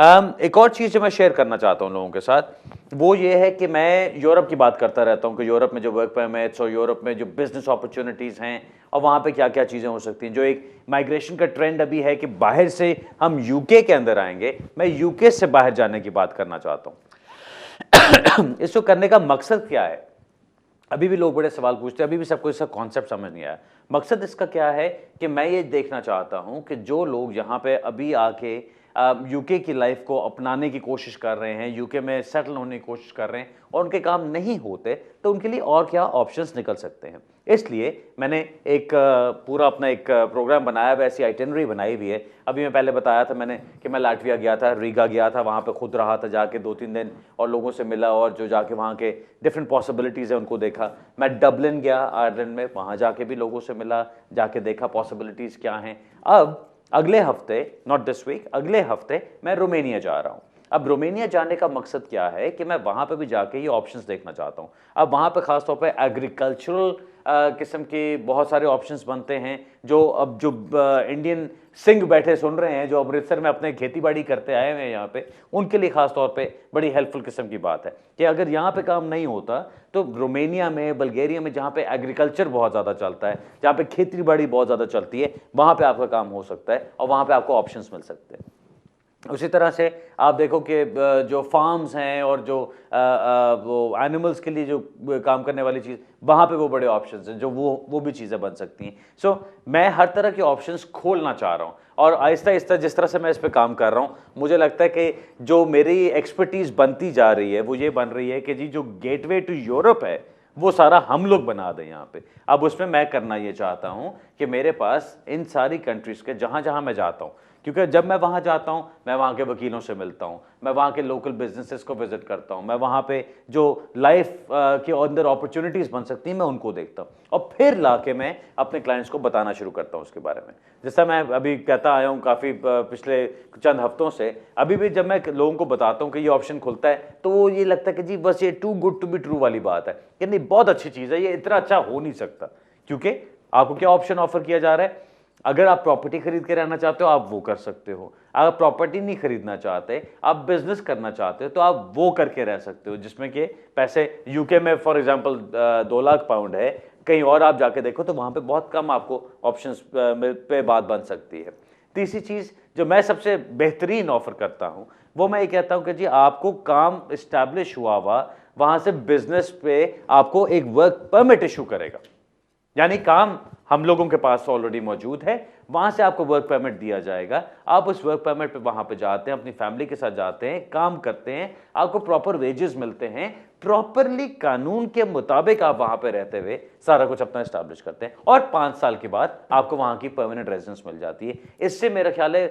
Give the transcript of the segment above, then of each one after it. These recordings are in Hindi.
एक और चीज़ जो मैं शेयर करना चाहता हूँ लोगों के साथ, वो ये है कि मैं यूरोप की बात करता रहता हूँ कि यूरोप में जो वर्क परमिट्स और यूरोप में जो बिज़नेस अपॉर्चुनिटीज़ हैं और वहाँ पे क्या-क्या चीज़ें हो सकती हैं। जो एक माइग्रेशन का ट्रेंड अभी है कि बाहर से हम यूके के अंदर आएँगे, मैं यूके से बाहर जाने की बात करना चाहता हूँ। इसको करने का मकसद क्या है? अभी भी लोग बड़े सवाल पूछते हैं, अभी भी सबको इसका कॉन्सेप्ट समझ नहीं आया। मकसद इसका क्या है कि मैं ये देखना चाहता हूँ कि जो लोग यहाँ पे अभी आके यूके की लाइफ को अपनाने की कोशिश कर रहे हैं, यूके में सेटल होने की कोशिश कर रहे हैं और उनके काम नहीं होते, तो उनके लिए और क्या ऑप्शंस निकल सकते हैं। इसलिए मैंने एक पूरा अपना एक प्रोग्राम बनाया हुआ है, ऐसी आइटिनरी बनाई हुई है। अभी मैं पहले बताया था मैंने कि मैं लाटविया गया था, रीगा गया था, वहाँ पे खुद रहा था जाके 2-3 दिन और लोगों से मिला और जो जाके वहाँ के डिफरेंट पॉसिबिलिटीज़ हैं उनको देखा। मैं डबलिन गया आयरलैंड में, वहाँ जाके भी लोगों से मिला, जाके देखा पॉसिबिलिटीज़ क्या हैं। अब अगले हफ्ते, नॉट दिस वीक, अगले हफ्ते मैं रोमानिया जा रहा हूँ। अब रोमानिया जाने का मकसद क्या है कि मैं वहाँ पे भी जाके ये ऑप्शंस देखना चाहता हूँ। अब वहाँ पे ख़ास तौर पे एग्रीकल्चरल किस्म के बहुत सारे ऑप्शंस बनते हैं, जो अब जो इंडियन सिंह बैठे सुन रहे हैं, जो अमृतसर में अपने खेती-बाड़ी करते आए हुए हैं यहाँ पे, उनके लिए ख़ास तौर पे बड़ी हेल्पफुल किस्म की बात है कि अगर यहाँ पे काम नहीं होता, तो रोमानिया में, बल्गेरिया में जहाँ पे एग्रीकल्चर बहुत ज़्यादा चलता है, जहाँ पे खेती-बाड़ी बहुत ज़्यादा चलती है, वहाँ पे आपका काम हो सकता है और वहाँ पे आपको ऑप्शंस मिल सकते हैं। उसी तरह से आप देखो कि जो फार्म्स हैं और जो वो एनिमल्स के लिए जो काम करने वाली चीज़, वहाँ पे वो बड़े ऑप्शंस हैं, जो वो भी चीज़ें बन सकती हैं। सो मैं हर तरह के ऑप्शंस खोलना चाह रहा हूँ और आहिस्ता-आहिस्ता जिस तरह से मैं इस पे काम कर रहा हूँ, मुझे लगता है कि जो मेरी एक्सपर्टीज़ बनती जा रही है, वो ये बन रही है कि जी जो गेटवे टू यूरोप है, वो सारा हम लोग बना दें यहाँ पे। अब उसमें मैं करना ये चाहता हूँ कि मेरे पास इन सारी कंट्रीज़ के जहाँ-जहाँ मैं जाता हूँ, क्योंकि जब मैं वहाँ जाता हूँ, मैं वहाँ के वकीलों से मिलता हूँ, मैं वहाँ के लोकल बिज़नेसेस को विज़िट करता हूँ, मैं वहाँ पे जो लाइफ़ के अंदर अपॉर्च्युनिटीज़ बन सकती हैं, मैं उनको देखता हूँ और फिर लाके मैं अपने क्लाइंट्स को बताना शुरू करता हूँ उसके बारे में। जैसा मैं अभी कहता आया हूँ काफ़ी पिछले चंद हफ्तों से, अभी भी जब मैं लोगों को बताता हूँ कि ये ऑप्शन खुलता है, तो वो ये लगता है कि जी बस ये too good to be true वाली बात है कि नहीं, बहुत अच्छी चीज़ है, ये इतना अच्छा हो नहीं सकता। क्योंकि आपको क्या ऑप्शन ऑफ़र किया जा रहा है? अगर आप प्रॉपर्टी खरीद के रहना चाहते हो, आप वो कर सकते हो। अगर प्रॉपर्टी नहीं खरीदना चाहते, आप बिज़नेस करना चाहते हो, तो आप वो करके रह सकते हो, जिसमें कि पैसे यूके में फॉर एग्ज़ाम्पल 2 लाख पाउंड है, कहीं और आप जाके देखो तो वहाँ पे बहुत कम आपको ऑप्शंस पे बात बन सकती है। तीसरी चीज़ जो मैं सबसे बेहतरीन ऑफ़र करता हूँ, वो मैं ये कहता हूँ कि जी आपको काम एस्टैब्लिश हुआ वहाँ से बिज़नेस पे आपको एक वर्क परमिट इश्यू करेगा। यानी काम हम लोगों के पास ऑलरेडी मौजूद है, वहां से आपको वर्क परमिट दिया जाएगा। आप उस वर्क परमिट पे वहां पे जाते हैं, अपनी फैमिली के साथ जाते हैं, काम करते हैं, आपको प्रॉपर वेजेस मिलते हैं, प्रॉपरली कानून के मुताबिक आप वहां पे रहते हुए सारा कुछ अपना एस्टैब्लिश करते हैं और 5 साल के बाद आपको वहां की परमानेंट रेजिडेंस मिल जाती है। इससे मेरा ख्याल है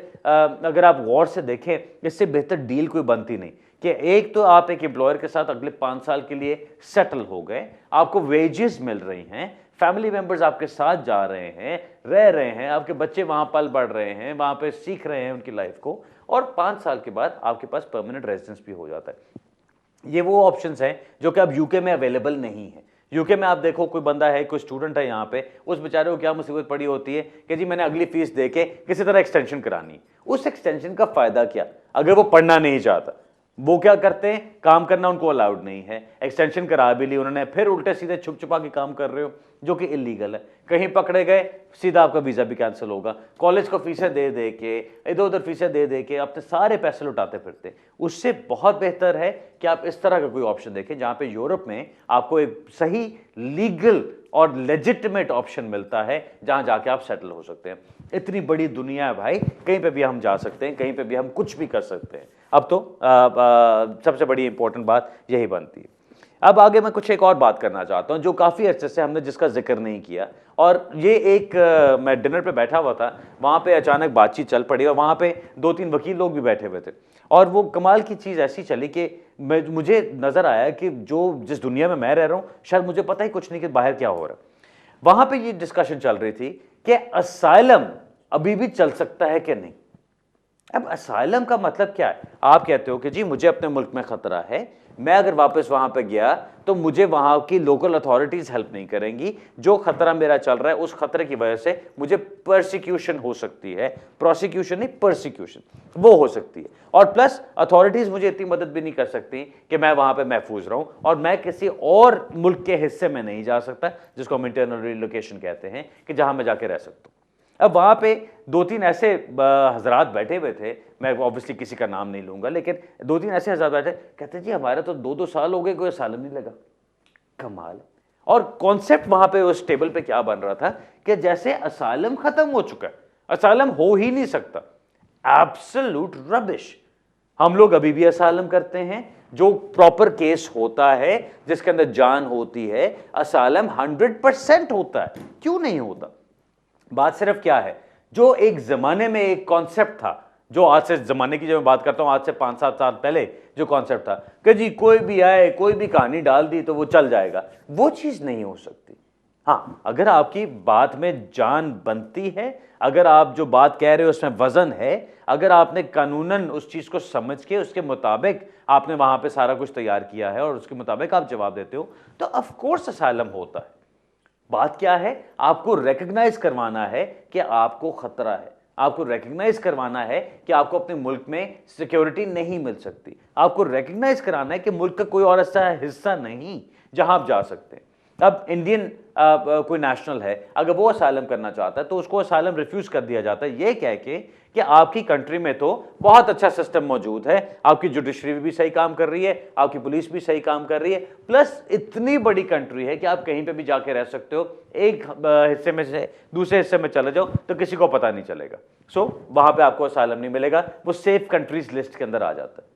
अगर आप गौर से देखें, इससे बेहतर डील कोई बनती नहीं कि एक तो आप एक एम्प्लॉयर के साथ अगले 5 साल के लिए सेटल हो गए, आपको वेजेस मिल रही हैं, फैमिली मेंबर्स आपके साथ जा रहे हैं, रह रहे हैं, आपके बच्चे वहां पल बढ़ रहे हैं, वहां पे सीख रहे हैं उनकी लाइफ को और 5 साल के बाद आपके पास परमानेंट रेजिडेंस भी हो जाता है। ये वो ऑप्शंस हैं जो कि अब यूके में अवेलेबल नहीं है। यूके में आप देखो कोई बंदा है, कोई स्टूडेंट है यहाँ पे, उस बेचारे को क्या मुसीबत पड़ी होती है कि जी मैंने अगली फीस दे के किसी तरह एक्सटेंशन करानी है। उस एक्सटेंशन का फायदा क्या अगर वो पढ़ना नहीं चाहता? वो क्या करते हैं, काम करना उनको अलाउड नहीं है, एक्सटेंशन करा भी ली उन्होंने, फिर उल्टे सीधे छुप छुपा के काम कर रहे हो जो कि इलीगल है। कहीं पकड़े गए, सीधा आपका वीज़ा भी कैंसिल होगा। कॉलेज को फीसें दे दे के, इधर उधर फीसें दे दे के अपने सारे पैसे लुटाते फिरते। उससे बहुत बेहतर है कि आप इस तरह का कोई ऑप्शन देखें जहाँ पे यूरोप में आपको एक सही लीगल और लेजिटिमेट ऑप्शन मिलता है जहाँ जाके आप सेटल हो सकते हैं। इतनी बड़ी दुनिया है भाई, कहीं पे भी हम जा सकते हैं, कहीं पे भी हम कुछ भी कर सकते हैं। अब तो सबसे बड़ी इंपॉर्टेंट बात यही बनती है। अब आगे मैं कुछ एक और बात करना चाहता हूं जो काफ़ी अच्छे से हमने जिसका जिक्र नहीं किया और ये एक मैं डिनर पे बैठा हुआ था, वहाँ पे अचानक बातचीत चल पड़ी और वहाँ पे 2-3 वकील लोग भी बैठे हुए थे और वो कमाल की चीज़ ऐसी चली कि मुझे नज़र आया कि जो जिस दुनिया में मैं रह रहा हूँ शायद मुझे पता ही कुछ नहीं कि बाहर क्या हो रहा है। वहाँ पे ये डिस्कशन चल रही थी कि असाइलम अभी भी चल सकता है कि नहीं। अब असाइलम का मतलब क्या है? आप कहते हो कि जी मुझे अपने मुल्क में खतरा है, मैं अगर वापस वहां पे गया तो मुझे वहां की लोकल अथॉरिटीज हेल्प नहीं करेंगी, जो खतरा मेरा चल रहा है उस खतरे की वजह से मुझे परसिक्यूशन हो सकती है, प्रोसिक्यूशन नहीं परसिक्यूशन वो हो सकती है, और प्लस अथॉरिटीज मुझे इतनी मदद भी नहीं कर सकती कि मैं वहां पे महफूज रहूं, और मैं किसी और मुल्क के हिस्से में नहीं जा सकता जिसको हम इंटरनल रिलोकेशन कहते हैं, कि जहां मैं जाके रह सकता हूं। अब वहां पे दो तीन ऐसे हजरात बैठे हुए थे, मैं ऑब्वियसली किसी का नाम नहीं लूंगा, लेकिन दो तीन ऐसे हजरात बैठे, कहते जी हमारे तो 2-2 साल हो गए, कोई असाइलम नहीं लगा। कमाल है। और कॉन्सेप्ट वहां पे उस टेबल पे क्या बन रहा था कि जैसे असाइलम खत्म हो चुका है, असाइलम हो ही नहीं सकता। Absolute rubbish. हम लोग अभी भी असाइलम करते हैं, जो प्रॉपर केस होता है जिसके अंदर जान होती है, असाइलम 100% होता है। क्यों नहीं होता? बात सिर्फ क्या है, जो एक जमाने में एक कॉन्सेप्ट था, जो आज से जमाने की जब मैं बात करता हूं, आज से 5-7 साल पहले जो कॉन्सेप्ट था कि जी कोई भी आए, कोई भी कहानी डाल दी तो वो चल जाएगा, वो चीज नहीं हो सकती। हाँ, अगर आपकी बात में जान बनती है, अगर आप जो बात कह रहे हो उसमें वजन है, अगर आपने कानूनन उस चीज को समझ के उसके मुताबिक आपने वहां पे सारा कुछ तैयार किया है और उसके मुताबिक आप जवाब देते हो, तो ऑफ कोर्स असाइलम होता है। बात क्या है, आपको रिकॉग्नाइज करवाना है कि आपको खतरा है, आपको रिकॉग्नाइज करवाना है कि आपको अपने मुल्क में सिक्योरिटी नहीं मिल सकती, आपको रिकॉग्नाइज कराना है कि मुल्क का कोई और ऐसा हिस्सा नहीं जहां आप जा सकते हैं। अब इंडियन कोई नेशनल है, अगर वो असाइलम करना चाहता है तो उसको असाइलम रिफ्यूज कर दिया जाता है, ये कह के कि आपकी कंट्री में तो बहुत अच्छा सिस्टम मौजूद है, आपकी जुडिशरी भी सही काम कर रही है, आपकी पुलिस भी सही काम कर रही है, प्लस इतनी बड़ी कंट्री है कि आप कहीं पे भी जाके रह सकते हो, एक हिस्से में से दूसरे हिस्से में चले जाओ तो किसी को पता नहीं चलेगा। सो वहां पे आपको असाइलम नहीं मिलेगा, वो सेफ कंट्रीज लिस्ट के अंदर आ जाता है।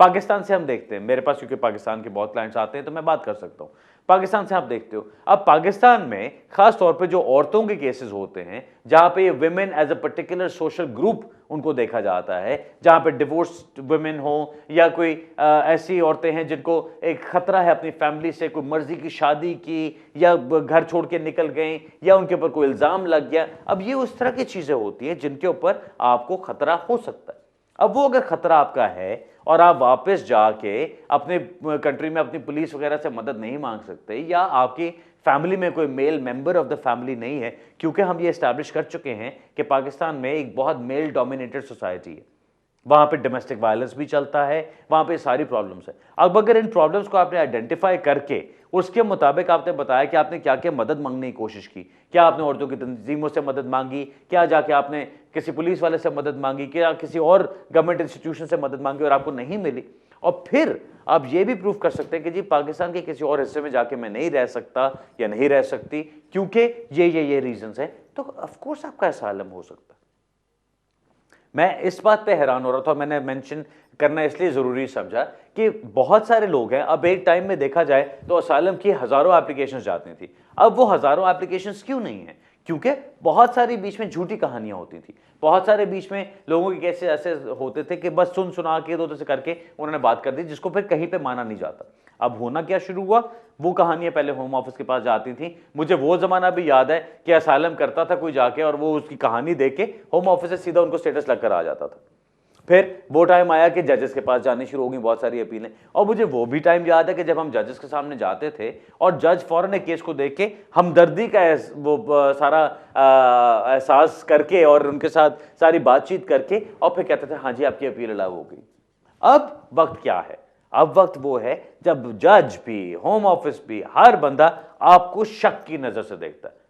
पाकिस्तान से हम देखते हैं, मेरे पास क्योंकि पाकिस्तान के बहुत क्लाइंट्स आते हैं तो मैं बात कर सकता हूं। पाकिस्तान से आप देखते हो, अब पाकिस्तान में खास तौर पे जो औरतों के केसेस होते हैं, जहां पे ये women as a particular social group उनको देखा जाता है, जहां पे डिवोर्स्ड वुमेन हो या कोई ऐसी औरतें हैं जिनको एक खतरा है अपनी फैमिली से, कोई मर्जी की शादी की या घर छोड़ के निकल गए या उनके ऊपर कोई इल्जाम लग गया, अब ये उस तरह की चीजें होती हैं जिनके ऊपर आपको खतरा हो सकता है। अब वो अगर खतरा आपका है और आप वापस जाके अपने कंट्री में अपनी पुलिस वगैरह से मदद नहीं मांग सकते, या आपकी फैमिली में कोई male member of the family नहीं है, क्योंकि हम ये एस्टैब्लिश कर चुके हैं कि पाकिस्तान में एक बहुत मेल डोमिनेटेड सोसाइटी है, वहां पे डोमेस्टिक वायलेंस भी चलता है, वहां पे सारी प्रॉब्लम्स है। अब अगर इन प्रॉब्लम्स को आपने आइडेंटिफाई करके उसके मुताबिक आपने बताया कि आपने क्या क्या मदद मांगने की कोशिश की, क्या आपने औरतों की तंजीमों से मदद मांगी, क्या जाके आपने किसी पुलिस वाले से मदद मांगी, क्या किसी और गवर्नमेंट इंस्टीट्यूशन से मदद मांगी और आपको नहीं मिली, और फिर आप ये भी प्रूव कर सकते हैं कि जी पाकिस्तान के किसी और हिस्से में जाके मैं नहीं रह सकता या नहीं रह सकती क्योंकि ये रीजंस है, तो ऑफ कोर्स आपका असाइलम हो सकता है। मैं इस बात पे हैरान हो रहा था, मैंने मेंशन करना इसलिए जरूरी समझा कि बहुत सारे लोग हैं, अब एक टाइम में देखा जाए तो असाइलम की हजारों एप्लीकेशंस जाती थी, अब वो हजारों एप्लीकेशंस क्यों नहीं है? क्योंकि बहुत सारी बीच में झूठी कहानियां होती थी, बहुत सारे बीच में लोगों के कैसे ऐसे होते थे कि बस सुन सुना के दो से करके उन्होंने बात कर दी, जिसको फिर कहीं पे माना नहीं जाता। अब होना क्या शुरू हुआ, वो कहानियां पहले होम ऑफिस के पास जाती थी, मुझे वो जमाना भी याद है कि असाइलम करता था कोई जाके और वो उसकी कहानी देख के होम ऑफिस से सीधा उनको स्टेटस लगकर आ जाता था। फिर वो टाइम आया कि जजेस के पास जानी शुरू हो गई बहुत सारी अपीलें, और मुझे वो भी टाइम याद है कि जब हम जजेस के सामने जाते थे और जज फौरन एक केस को देख के हमदर्दी का वो सारा एहसास करके और उनके साथ सारी बातचीत करके और फिर कहते थे हाँ जी आपकी अपील अलाउ हो गई। अब वक्त क्या है, अब वक्त वो है जब जज भी, होम ऑफिस भी, हर बंदा आपको शक की नजर से देखता है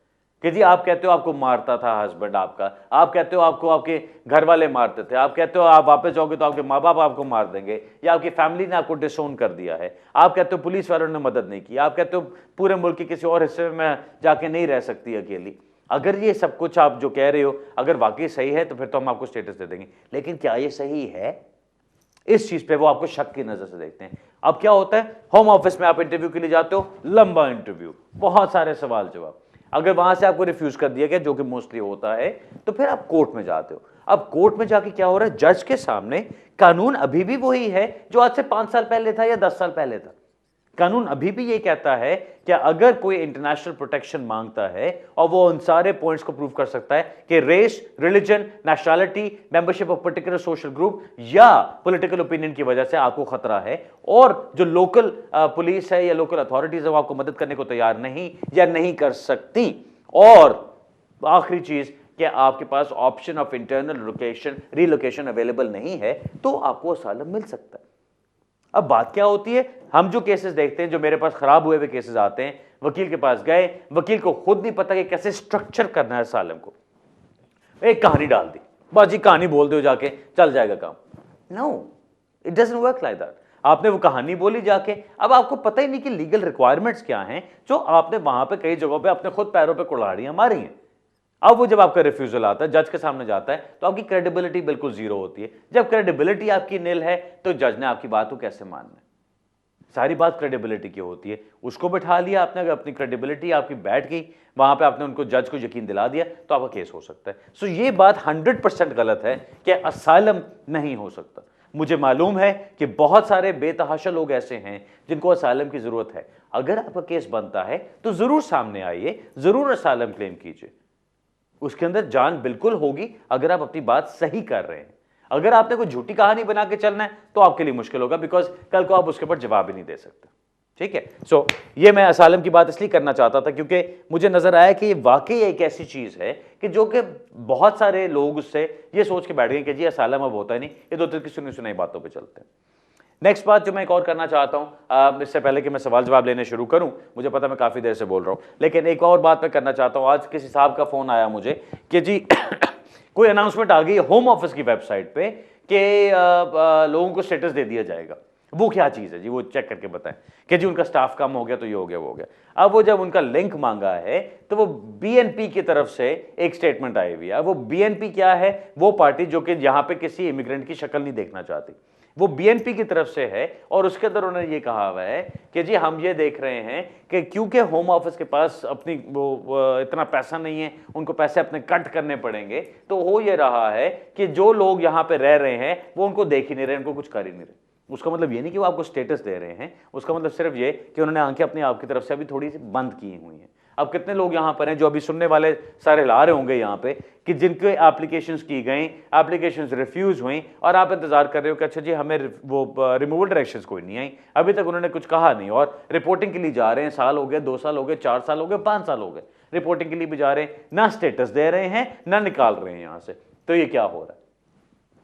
कि जी आप कहते हो आपको मारता था हस्बैंड आपका, आप कहते हो आपको आपके घर वाले मारते थे, आप कहते हो आप वापस जाओगे तो आपके माँ बाप आपको मार देंगे, या आपकी फैमिली ने आपको डिसोन कर दिया है, आप कहते हो पुलिस वालों ने मदद नहीं की, आप कहते हो पूरे मुल्क के किसी और हिस्से में मैं जाके नहीं रह सकती अकेली। अगर ये सब कुछ आप जो कह रहे हो अगर वाकई सही है तो फिर तो हम आपको स्टेटस दे देंगे, लेकिन क्या ये सही है? इस चीज पे वो आपको शक की नजर से देखते हैं। अब क्या होता है, होम ऑफिस में आप इंटरव्यू के लिए जाते हो, लंबा इंटरव्यू, बहुत सारे सवाल जवाब, अगर वहां से आपको रिफ्यूज कर दिया गया, जो कि मोस्टली होता है, तो फिर आप कोर्ट में जाते हो। अब कोर्ट में जाके क्या हो रहा है, जज के सामने कानून अभी भी वही है जो आज से 5 साल पहले था या 10 साल पहले था। कानून अभी भी ये कहता है कि अगर कोई इंटरनेशनल प्रोटेक्शन मांगता है और वो उन सारे पॉइंट्स को प्रूव कर सकता है कि race, religion, nationality, membership of particular social group या पॉलिटिकल ओपिनियन की वजह से आपको खतरा है और जो लोकल पुलिस है या लोकल अथॉरिटीज है वो आपको मदद करने को तैयार नहीं या नहीं कर सकती, और आखिरी चीज कि आपके पास option of internal location relocation available नहीं है, तो आपको असाइलम मिल सकता है। अब बात क्या होती है, हम जो केसेस देखते हैं, जो मेरे पास खराब हुए हुए केसेस आते हैं, वकील के पास गए, वकील को खुद नहीं पता कि कैसे स्ट्रक्चर करना है असाइलम को, एक कहानी डाल दी, बस जी कहानी बोल दो जाके चल जाएगा काम। No, it doesn't work like that. आपने वो कहानी बोली जाके, अब आपको पता ही नहीं कि लीगल रिक्वायरमेंट्स क्या हैं, जो आपने वहां पे कई जगहों पे अपने खुद पैरों पे कुल्हाड़ियां मारी हैं। अब वो जब आपका रिफ्यूजल आता है, जज के सामने जाता है, तो आपकी क्रेडिबिलिटी बिल्कुल जीरो होती है। जब क्रेडिबिलिटी आपकी नील है तो जज ने आपकी बात को कैसे मानना है? सारी बात क्रेडिबिलिटी की होती है। उसको बिठा लिया आपने, अगर अपनी क्रेडिबिलिटी आपकी बैठ गई, वहां पे आपने उनको जज को यकीन दिला दिया, तो आपका केस हो सकता है। सो ये बात 100% गलत है कि असाइलम नहीं हो सकता। मुझे मालूम है कि बहुत सारे बेतहाशा लोग ऐसे हैं जिनको असाइलम की जरूरत है। अगर आपका केस बनता है तो जरूर सामने आइए, जरूर असाइलम क्लेम कीजिए, उसके अंदर जान बिल्कुल होगी अगर आप अपनी बात सही कर रहे हैं। अगर आपने कोई झूठी कहानी बना के चलना है तो आपके लिए मुश्किल होगा, बिकॉज कल को आप उसके ऊपर जवाब ही नहीं दे सकते। ठीक है, सो ये मैं असाइलम की बात इसलिए करना चाहता था क्योंकि मुझे नजर आया कि ये वाकई एक ऐसी चीज है कि जो कि बहुत सारे लोग उससे ये सोच के बैठ गए कि जी असाइलम अब होता ही नहीं, ये दो तीन की सुनी सुनाई बातों पर चलते हैं। नेक्स्ट बात जो मैं एक और करना चाहता हूं, इससे पहले कि मैं सवाल जवाब लेने शुरू करूं, मुझे पता मैं काफ़ी देर से बोल रहा हूं, लेकिन एक और बात मैं करना चाहता हूं। आज किसी साहब का फ़ोन आया मुझे कि जी कोई अनाउंसमेंट आ गई होम ऑफिस की वेबसाइट पे कि लोगों को स्टेटस दे दिया जाएगा। वो क्या चीज़ है जी, वो चेक करके बताएं कि जी उनका स्टाफ कम हो गया तो ये हो गया वो हो गया। अब वो जब उनका लिंक मांगा है तो वो बीएनपी की तरफ से एक स्टेटमेंट आई हुई है। वो बीएनपी क्या है? वो पार्टी जो कि यहाँ पे किसी इमिग्रेंट की शक्ल नहीं देखना चाहती, वो बीएनपी की तरफ से है। और उसके अंदर उन्होंने ये कहा हुआ है कि जी हम ये देख रहे हैं कि क्योंकि होम ऑफिस के पास अपनी वो इतना पैसा नहीं है, उनको पैसे अपने कट करने पड़ेंगे, तो हो ये रहा है कि जो लोग यहाँ पे रह रहे हैं वो उनको देख ही नहीं रहे, उनको कुछ कर ही नहीं रहे। उसका मतलब ये नहीं कि वो आपको स्टेटस दे रहे हैं, उसका मतलब सिर्फ ये कि उन्होंने आंखें अपनी आपकी तरफ से अभी थोड़ी सी बंद की हुई हैं। अब कितने लोग यहाँ पर हैं जो अभी सुनने वाले सारे ला रहे होंगे यहाँ पे कि जिनके एप्लीकेशंस की गई, एप्लीकेशंस रिफ्यूज हुई और आप इंतजार कर रहे हो कि अच्छा जी हमें वो रिमूवल डायरेक्शंस कोई नहीं आई, अभी तक उन्होंने कुछ कहा नहीं, और रिपोर्टिंग के लिए जा रहे हैं। साल हो गए, 2 साल हो गए, 4 साल हो गए, 5 साल हो गए, रिपोर्टिंग के लिए भी जा रहे हैं, ना स्टेटस दे रहे हैं ना निकाल रहे हैं यहाँ से। तो ये क्या हो रहा है?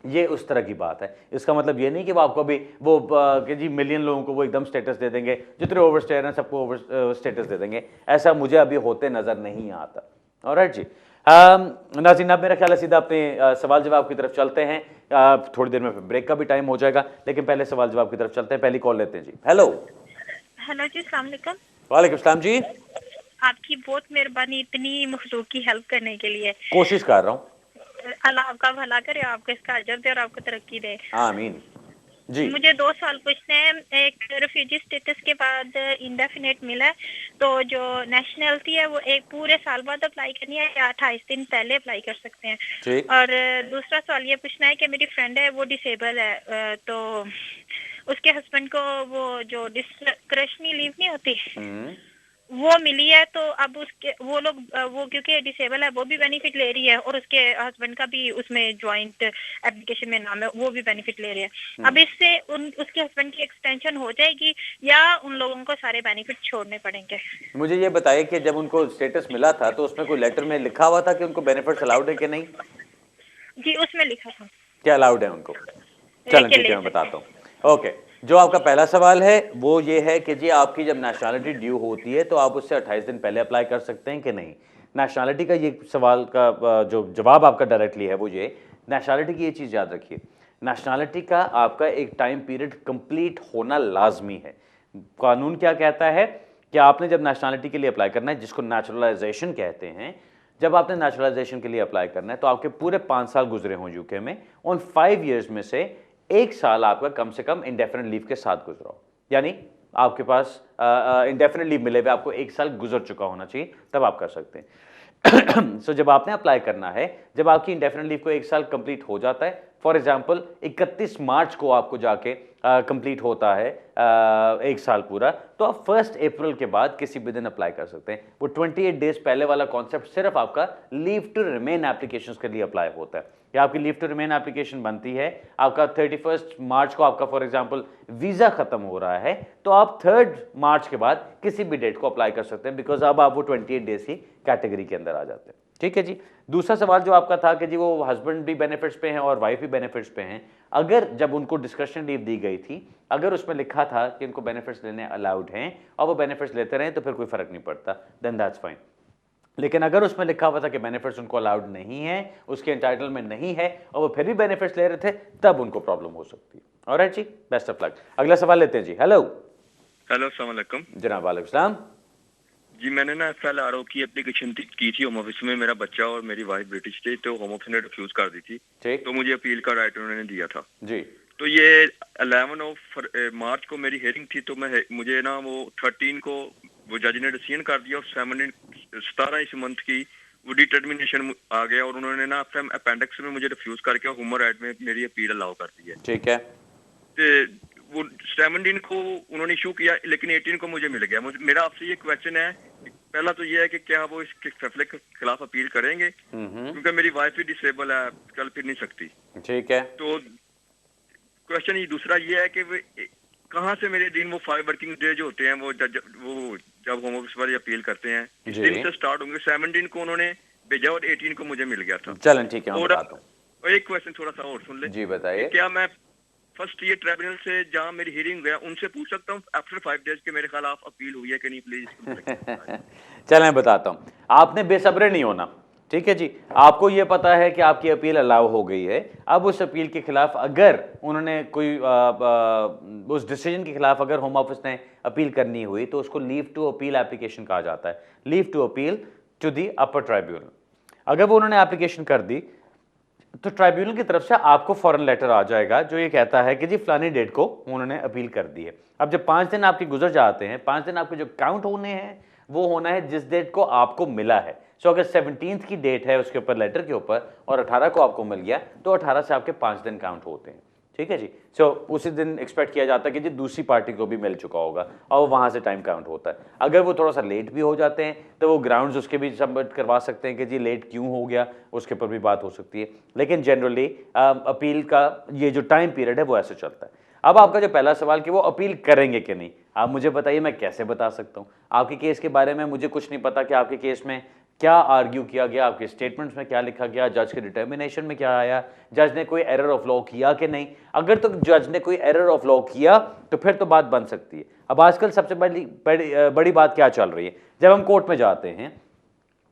ये उस तरह की बात है। इसका मतलब ये नहीं कि वो आपको भी वो कि जी मिलियन लोगों को वो एकदम स्टेटस दे देंगे, जितने ओवरस्टेयर हैं सबको ओवर स्टेटस दे देंगे, ऐसा मुझे अभी होते नजर नहीं आता। ऑलराइट जी, नाज़रीन अब मेरा ख्याल है सीधा अपने सवाल जवाब की तरफ चलते हैं। थोड़ी देर में ब्रेक का भी टाइम हो जाएगा, लेकिन पहले सवाल जवाब की तरफ चलते हैं। पहली कॉल लेते हैं जी। हेलो हेलो जी, अस्सलाम वालेकुम। वालेकुम सलाम जी। आपकी बहुत मेहरबानी इतनी मखलूक की हेल्प करने के लिए। कोशिश कर रहा हूँ। अल्लाह आपका भला करे, आपको इसका अजर दे और आपको तरक्की दे। आमीन जी। मुझे 2 साल पूछने हैं। एक रेफ्यूजी स्टेटस के बाद इंडेफिनेट मिला है, तो जो नेशनैलिटी है वो एक पूरे साल बाद अप्लाई करनी है या 28 दिन पहले अप्लाई कर सकते हैं? ठीक। और दूसरा सवाल ये पूछना है कि मेरी फ्रेंड है वो डिसेबल है, तो उसके हस्बैंड को वो जो डिस्क्रिशनरी लीव नहीं होती वो मिली है, तो अब उसके वो लोग वो क्योंकि डिसेबल है वो भी बेनिफिट ले रही है और उसके हस्बैंड का भी उसमें जॉइंट एप्लीकेशन में नाम है, वो भी बेनिफिट ले रही है। अब इससे उसके हस्बैंड की एक्सटेंशन हो जाएगी या उन लोगों को सारे बेनिफिट छोड़ने पड़ेंगे? मुझे ये बताइए कि जब उनको स्टेटस मिला था तो उसमें कोई लेटर में लिखा हुआ था कि उनको बेनिफिट्स अलाउड है कि नहीं? जी उसमें लिखा था। क्या अलाउड है उनको? चलो ठीक है, मैं बताता हूँ। ओके, जो आपका पहला सवाल है वो ये है कि जी आपकी जब नेशनैलिटी ड्यू होती है तो आप उससे 28 दिन पहले अप्लाई कर सकते हैं कि नहीं। नेशनैलिटी का ये सवाल का जो जवाब आपका डायरेक्टली है वो ये, नेशनैलिटी की ये चीज़ याद रखिए, नेशनैलिटी का आपका एक टाइम पीरियड कंप्लीट होना लाजमी है। कानून क्या कहता है कि आपने जब नेशनैलिटी के लिए अप्लाई करना है, जिसको नेचुरलाइजेशन कहते हैं, जब आपने नेचुरलाइजेशन के लिए अप्लाई करना है तो आपके पूरे 5 साल गुजरे हों यूके में, उन 5 ईयर्स में से 1 साल आपका कम से कम इंडेफिनिट लीव के साथ गुजरा हो, यानी आपके पास इंडेफिनिट लीव मिले हुए आपको 1 साल गुजर चुका होना चाहिए, तब आप कर सकते हैं। सो जब आपने अप्लाई करना है, जब आपकी इंडेफिनिट लीव को 1 साल कंप्लीट हो जाता है, फॉर एग्जांपल 31 मार्च को आपको जाके कंप्लीट होता है एक साल पूरा, तो आप 1 अप्रैल के बाद किसी भी दिन अप्लाई कर सकते हैं। वो 28 डेज पहले वाला कॉन्सेप्ट सिर्फ आपका लीव टू रिमेन एप्लीकेशंस के लिए अप्लाई होता है। या आपकी लीव टू रिमेन एप्लीकेशन बनती है, आपका 31 मार्च को आपका फॉर एग्जांपल वीज़ा खत्म हो रहा है, तो आप 3 मार्च के बाद किसी भी डेट को अप्लाई कर सकते हैं, बिकॉज अब आप वो 28 डेज की कैटेगरी के अंदर आ जाते हैं। ठीक है जी। दूसरा सवाल जो आपका था कि जी वो हस्बैंड भी बेनिफिट्स पे हैं और वाइफ भी बेनिफिट्स पे हैं, अगर जब उनको डिस्क्रिप्शन लीव दी गई थी, अगर उसमें लिखा था कि उनको बेनिफिट्स लेने अलाउड हैं और वो बेनिफिट्स लेते रहें, तो फिर कोई फर्क नहीं पड़ता, देन दैट्स फाइन। लेकिन अगर उसमें लिखा हुआ था कि बेनिफिट्स उनको अलाउड नहीं है, उसके एंटाइटलमेंट नहीं है और वो फिर भी बेनिफिट्स ले रहे थे, तब उनको प्रॉब्लम हो सकती है। ऑलराइट जी, बेस्ट ऑफ लक। अगला सवाल लेते हैं जी। हेलो अस्सलाम वालेकुम। जनाब, वालेकुम सलाम। जी मैंने ना FLRO की एप्लीकेशन की थी होम ऑफिस में। मेरा बच्चा और मेरी वाइफ ब्रिटिश थी, तो होम ऑफिस ने रिफ्यूज कर दी थी, ठीक। तो मुझे अपील का राइट उन्होंने दिया था जी। तो ये 11 मार्च को मेरी हेयरिंग थी, तो मुझे ना वो 13 को वो जज ने डिसीजन कर दिया और 17 इस मंथ की वो डिटर्मिनेशन आ गया और उन्होंने ना अपेंडिक्स में मुझे रिफ्यूज करके ह्यूमन राइट में मेरी अपील अलाउ कर दी है। ठीक है। तो वो 17 को उन्होंने इशू किया, लेकिन 18 को मुझे मिल गया। मेरा आपसे ये क्वेश्चन है, पहला तो ये है कि क्या वो इसके फैसले के खिलाफ अपील करेंगे, क्योंकि मेरी वाइफ भी डिसेबल है, चल फिर नहीं सकती। ठीक है। तो क्वेश्चन ये दूसरा ये है कि कहाँ से मेरे दिन वो 5 वर्किंग डे जो होते हैं वो जब होम ऑफिस वाले अपील करते हैं, इस दिन से स्टार्ट होंगे। 17 को उन्होंने भेजा और 18 को मुझे मिल गया था। चलें ठीक है, मैं बताता हूं। और एक क्वेश्चन थोड़ा सा और सुन ले जी बताइए। क्या मैं फर्स्ट ये ट्रिब्यूनल से जहाँ मेरी हियरिंग गया उनसे पूछ सकता हूँ आफ्टर 5 डेज के मेरे खिलाफ अपील हुई है कि नहीं, प्लीज? चलें मैं बताता हूँ। आपने बेसब्रे नहीं होना, ठीक है जी। आपको ये पता है कि आपकी अपील अलाउ हो गई है। अब उस अपील के खिलाफ अगर उन्होंने कोई उस डिसीजन के खिलाफ अगर होम ऑफिस ने अपील करनी हुई, तो उसको लीव टू अपील एप्लीकेशन कहा जाता है, leave to appeal to the upper tribunal. अगर वो उन्होंने एप्लीकेशन कर दी, तो ट्राइब्यूनल की तरफ से आपको फॉरेन लेटर आ जाएगा जो ये कहता है कि जी फलानी डेट को उन्होंने अपील कर दी है। अब जब 5 दिन आपके गुजर जाते हैं, 5 दिन आपके जो काउंट होने हैं वो होना है जिस डेट को आपको मिला है। सो अगर 17 की डेट है उसके ऊपर लेटर के ऊपर और 18 को आपको मिल गया, तो 18 से आपके 5 दिन काउंट होते हैं। ठीक है जी। सो उसी दिन एक्सपेक्ट किया जाता है कि जी दूसरी पार्टी को भी मिल चुका होगा और वहाँ से टाइम काउंट होता है। अगर वो थोड़ा सा लेट भी हो जाते हैं, तो वो ग्राउंड्स उसके भी सबमिट करवा सकते हैं कि जी लेट क्यों हो गया, उसके ऊपर भी बात हो सकती है। लेकिन जनरली अपील का ये जो टाइम पीरियड है वो ऐसे चलता है। अब आपका जो पहला सवाल कि वो अपील करेंगे कि नहीं, आप मुझे बताइए, मैं कैसे बता सकता हूँ? आपके केस के बारे में मुझे कुछ नहीं पता कि आपके केस में क्या आर्ग्यू किया गया, आपके स्टेटमेंट्स में क्या लिखा गया, जज के डिटर्मिनेशन में क्या आया, जज ने कोई एरर ऑफ लॉ किया कि नहीं। अगर तो जज ने कोई एरर ऑफ लॉ किया तो फिर तो बात बन सकती है। अब आजकल सबसे बड़ी बात क्या चल रही है, जब हम कोर्ट में जाते हैं,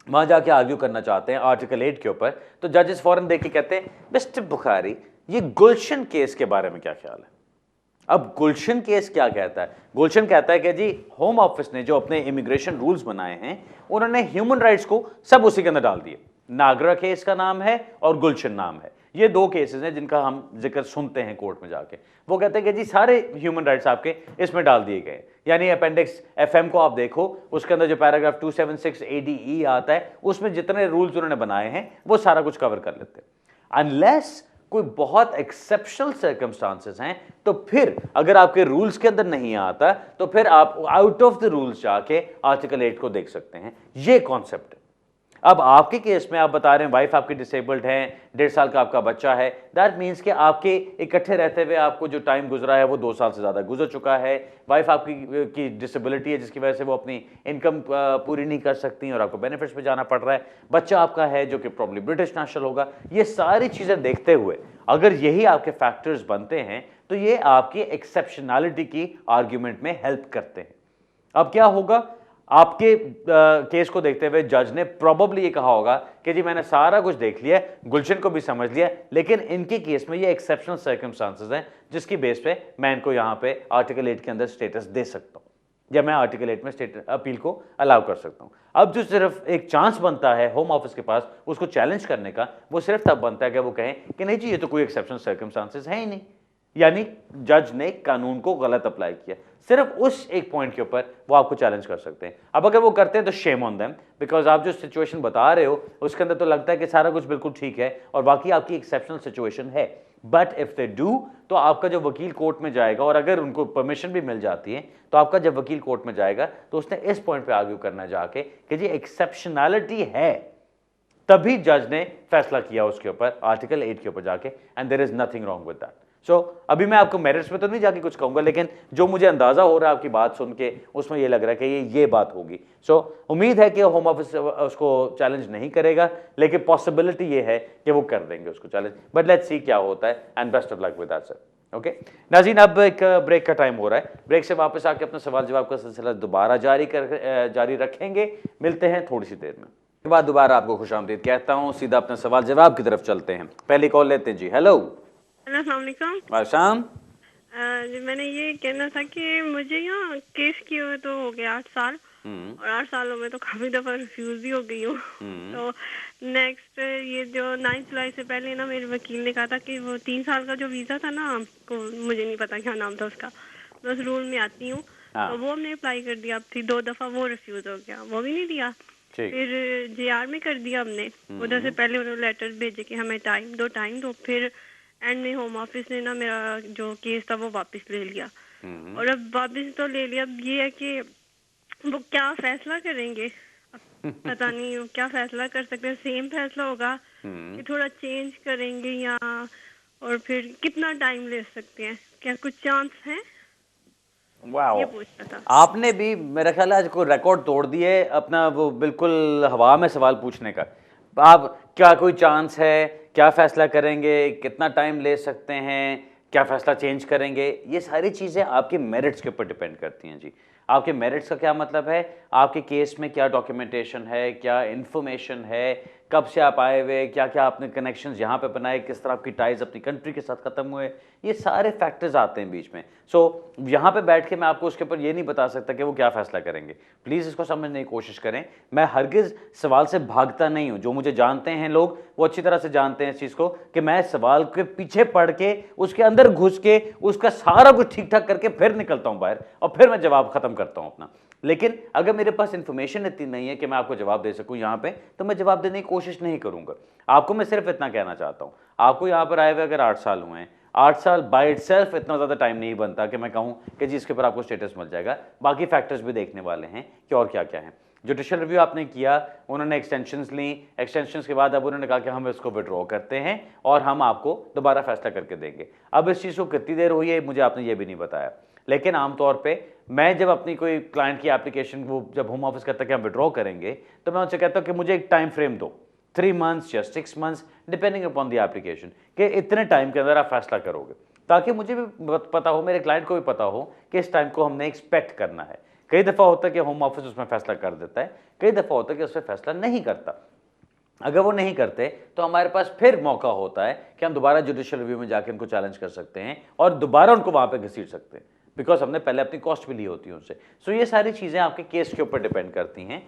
वहाँ जाके आर्ग्यू करना चाहते हैं आर्टिकल 8 के ऊपर, तो जजेस फौरन देख के कहते हैं मिस्टर बुखारी, ये गुलशन केस के बारे में क्या ख्याल है? अब गुलशन केस क्या कहता है? गुलशन कहता है कि जी होम ऑफिस ने जो अपने इमिग्रेशन रूल्स बनाए हैं, उन्होंने ह्यूमन राइट्स को सब उसी के अंदर डाल दिए। नागरा केस का नाम है और गुलशन नाम है। ये 2 केसेस हैं जिनका हम जिक्र सुनते हैं कोर्ट में जाके। वो कहते हैं कि जी सारे ह्यूमन राइट्स आपके इसमें डाल दिए गए। यानी अपेंडिक्स FM को आप देखो, उसके अंदर जो पैराग्राफ 276 ADE आता है, उसमें जितने रूल्स उन्होंने बनाए हैं वो सारा कुछ कवर कर लेते हैं। अनलेस कोई बहुत एक्सेप्शनल सर्कमस्टांसेस हैं, तो फिर अगर आपके रूल्स के अंदर नहीं आता, तो फिर आप आउट ऑफ द रूल्स जाके आर्टिकल 8 को देख सकते हैं। ये कॉन्सेप्ट है। अब आपके केस में आप बता रहे हैं वाइफ आपकी डिसेबल्ड है, 1.5 साल का आपका बच्चा है, दैट मीन्स कि आपके इकट्ठे रहते हुए आपको जो टाइम गुजरा है वो 2 साल से ज़्यादा गुजर चुका है। वाइफ आपकी डिसेबिलिटी है जिसकी वजह से वो अपनी इनकम पूरी नहीं कर सकती और आपको बेनिफिट्स पे जाना पड़ रहा है। बच्चा आपका है जो कि प्रॉब्ली ब्रिटिश नेशनल होगा। ये सारी चीज़ें देखते हुए अगर यही आपके फैक्टर्स बनते हैं, तो ये आपकी एक्सेप्शनैलिटी की आर्ग्यूमेंट में हेल्प करते हैं। अब क्या होगा, आपके केस को देखते हुए जज ने प्रोबेबली ये कहा होगा कि जी मैंने सारा कुछ देख लिया, गुलशन को भी समझ लिया, लेकिन इनके केस में ये एक्सेप्शनल सर्कमस्टांसेस हैं जिसकी बेस पे मैं इनको यहाँ पे आर्टिकल 8 के अंदर स्टेटस दे सकता हूँ, या मैं आर्टिकल 8 में अपील को अलाउ कर सकता हूँ। अब जो सिर्फ एक चांस बनता है होम ऑफिस के पास उसको चैलेंज करने का, वो सिर्फ तब बनता है कि वो कहें कि नहीं जी ये तो कोई एक्सेप्शनल सर्कमस्टांसेस है ही नहीं, यानी जज ने कानून को गलत अप्लाई किया। सिर्फ उस एक पॉइंट के ऊपर वो आपको चैलेंज कर सकते हैं। अब अगर वो करते हैं तो शेम ऑन देम, बिकॉज आप जो सिचुएशन बता रहे हो उसके अंदर तो लगता है कि सारा कुछ बिल्कुल ठीक है और बाकी आपकी एक्सेप्शनल सिचुएशन है। बट इफ दे डू, तो आपका जो वकील कोर्ट में जाएगा, और अगर उनको परमिशन भी मिल जाती है, तो आपका जब वकील कोर्ट में जाएगा तो उसने इस पॉइंट पे आर्ग्यू करना जाके कि जी एक्सेप्शनैलिटी है, तभी जज ने फैसला किया उसके ऊपर आर्टिकल 8 के ऊपर जाके, and there is nothing wrong with that. So अभी मैं आपको मेरिट्स में तो नहीं जाके कुछ कहूंगा, लेकिन जो मुझे अंदाजा हो रहा है आपकी बात सुन के, उसमें ये लग रहा है कि ये बात होगी। सो उम्मीद है कि होम ऑफिस उसको चैलेंज नहीं करेगा, लेकिन पॉसिबिलिटी ये है कि वो कर देंगे उसको चैलेंज, बट लेट्स सी क्या होता है, and best of luck with that sir. Okay नाज़रीन, अब एक ब्रेक का टाइम हो रहा है, ब्रेक से वापस आके अपना सवाल जवाब का सिलसिला दोबारा जारी रखेंगे। मिलते हैं थोड़ी सी देर में। के बाद दोबारा आपको खुशामदीद कहता हूँ, सीधा अपने सवाल जवाब की तरफ चलते हैं। पहली कॉल लेते हैं जी। हेलो, अस्सलाम वालेकुम। आशाम। मैंने ये कहना था कि मुझे यहाँ केस किए हुए तो हो गया 8 साल, और 8 सालों में तो काफी दफा रिफ्यूज भी हो गई हूँ। तो नेक्स्ट ये जो 9 जुलाई से पहले ना मेरे वकील ने कहा था कि वो 3 साल का जो वीजा था ना, आपको मुझे नहीं पता क्या नाम था उसका, मैं उस रूल में आती हूँ, तो वो हमने अप्लाई कर दिया। अब थी 2 दफा वो रिफ्यूज हो गया, वो भी नहीं दिया। फिर JR में कर दिया हमने, उधर से पहले उन्होंने लेटर भेजे कि हमें टाइम दो, फिर एंड में होम ऑफिस ने ना मेरा जो केस था वो वापस ले लिया। और अब वापस तो ले लिया, अब ये है कि वो क्या फैसला करेंगे, अब पता नहीं वो क्या फैसला कर सकते हैं। सेम फैसला होगा कि थोड़ा चेंज करेंगे, या और फिर कितना टाइम ले सकते हैं, क्या कुछ चांस है? ये पूछना था। आपने भी मेरा ख्याल है आज को रिकॉर्ड तोड़ दिए अपना, वो बिल्कुल हवा में सवाल पूछने का। आप क्या कोई चांस है, क्या फैसला करेंगे, कितना टाइम ले सकते हैं, क्या फैसला चेंज करेंगे, ये सारी चीज़ें आपके मेरिट्स के ऊपर डिपेंड करती हैं जी। आपके मेरिट्स का क्या मतलब है, आपके केस में क्या डॉक्यूमेंटेशन है, क्या इन्फॉर्मेशन है, कब से आप आए हुए, क्या क्या आपने कनेक्शंस यहाँ पे बनाए, किस तरह आपकी टाइज अपनी कंट्री के साथ ख़त्म हुए, ये सारे फैक्टर्स आते हैं बीच में। सो यहाँ पे बैठ के मैं आपको उसके ऊपर ये नहीं बता सकता कि वो क्या फैसला करेंगे। प्लीज़ इसको समझने की कोशिश करें। मैं हरगिज़ सवाल से भागता नहीं हूँ। जो मुझे जानते हैं लोग, वो अच्छी तरह से जानते हैं इस चीज़ को कि मैं सवाल के पीछे पढ़ के, उसके अंदर घुस के, उसका सारा कुछ ठीक ठाक करके फिर निकलता हूँ बाहर, और फिर मैं जवाब ख़त्म करता हूँ अपना। लेकिन अगर मेरे पास इंफॉर्मेशन इतनी नहीं है कि मैं आपको जवाब दे सकूं यहाँ पे, तो मैं जवाब देने की कोशिश नहीं करूंगा। आपको मैं सिर्फ इतना कहना चाहता हूँ, आपको यहाँ पर आए हुए अगर 8 साल हुए हैं, 8 साल बाय इटसेल्फ इतना ज़्यादा टाइम नहीं बनता कि मैं कहूँ कि जी इसके ऊपर आपको स्टेटस मिल जाएगा। बाकी फैक्टर्स भी देखने वाले हैं कि और क्या क्या है। जुडिशियल रिव्यू आपने किया, उन्होंने एक्सटेंशंस ली, एक्सटेंशंस के बाद अब उन्होंने कहा कि हम इसको विड्रॉ करते हैं और हम आपको दोबारा फैसला करके देंगे। अब इस चीज़ को कितनी देर हुई है मुझे आपने ये भी नहीं बताया, लेकिन आमतौर पे मैं जब अपनी कोई क्लाइंट की एप्लीकेशन वो जब होम ऑफिस कहता है कि हम विड्रॉ करेंगे, तो मैं उनसे कहता हूँ कि मुझे एक टाइम फ्रेम दो, 3 मंथ्स या 6 months depending upon the application, कि इतने टाइम के अंदर आप फैसला करोगे, ताकि मुझे भी पता हो, मेरे क्लाइंट को भी पता हो कि इस टाइम को हमने एक्सपेक्ट करना है। कई दफ़ा होता है कि होम ऑफिस उसमें फैसला कर देता है, कई दफ़ा होता है कि उसमें फैसला नहीं करता। अगर वो नहीं करते तो हमारे पास फिर मौका होता है कि हम दोबारा जुडिशियल रिव्यू में जाकर उनको चैलेंज कर सकते हैं और दोबारा उनको वहाँ पे घसीट सकते हैं, बिकॉज हमने पहले अपनी कॉस्ट भी ली होती है उनसे। सो ये सारी चीज़ें आपके केस के ऊपर डिपेंड करती हैं।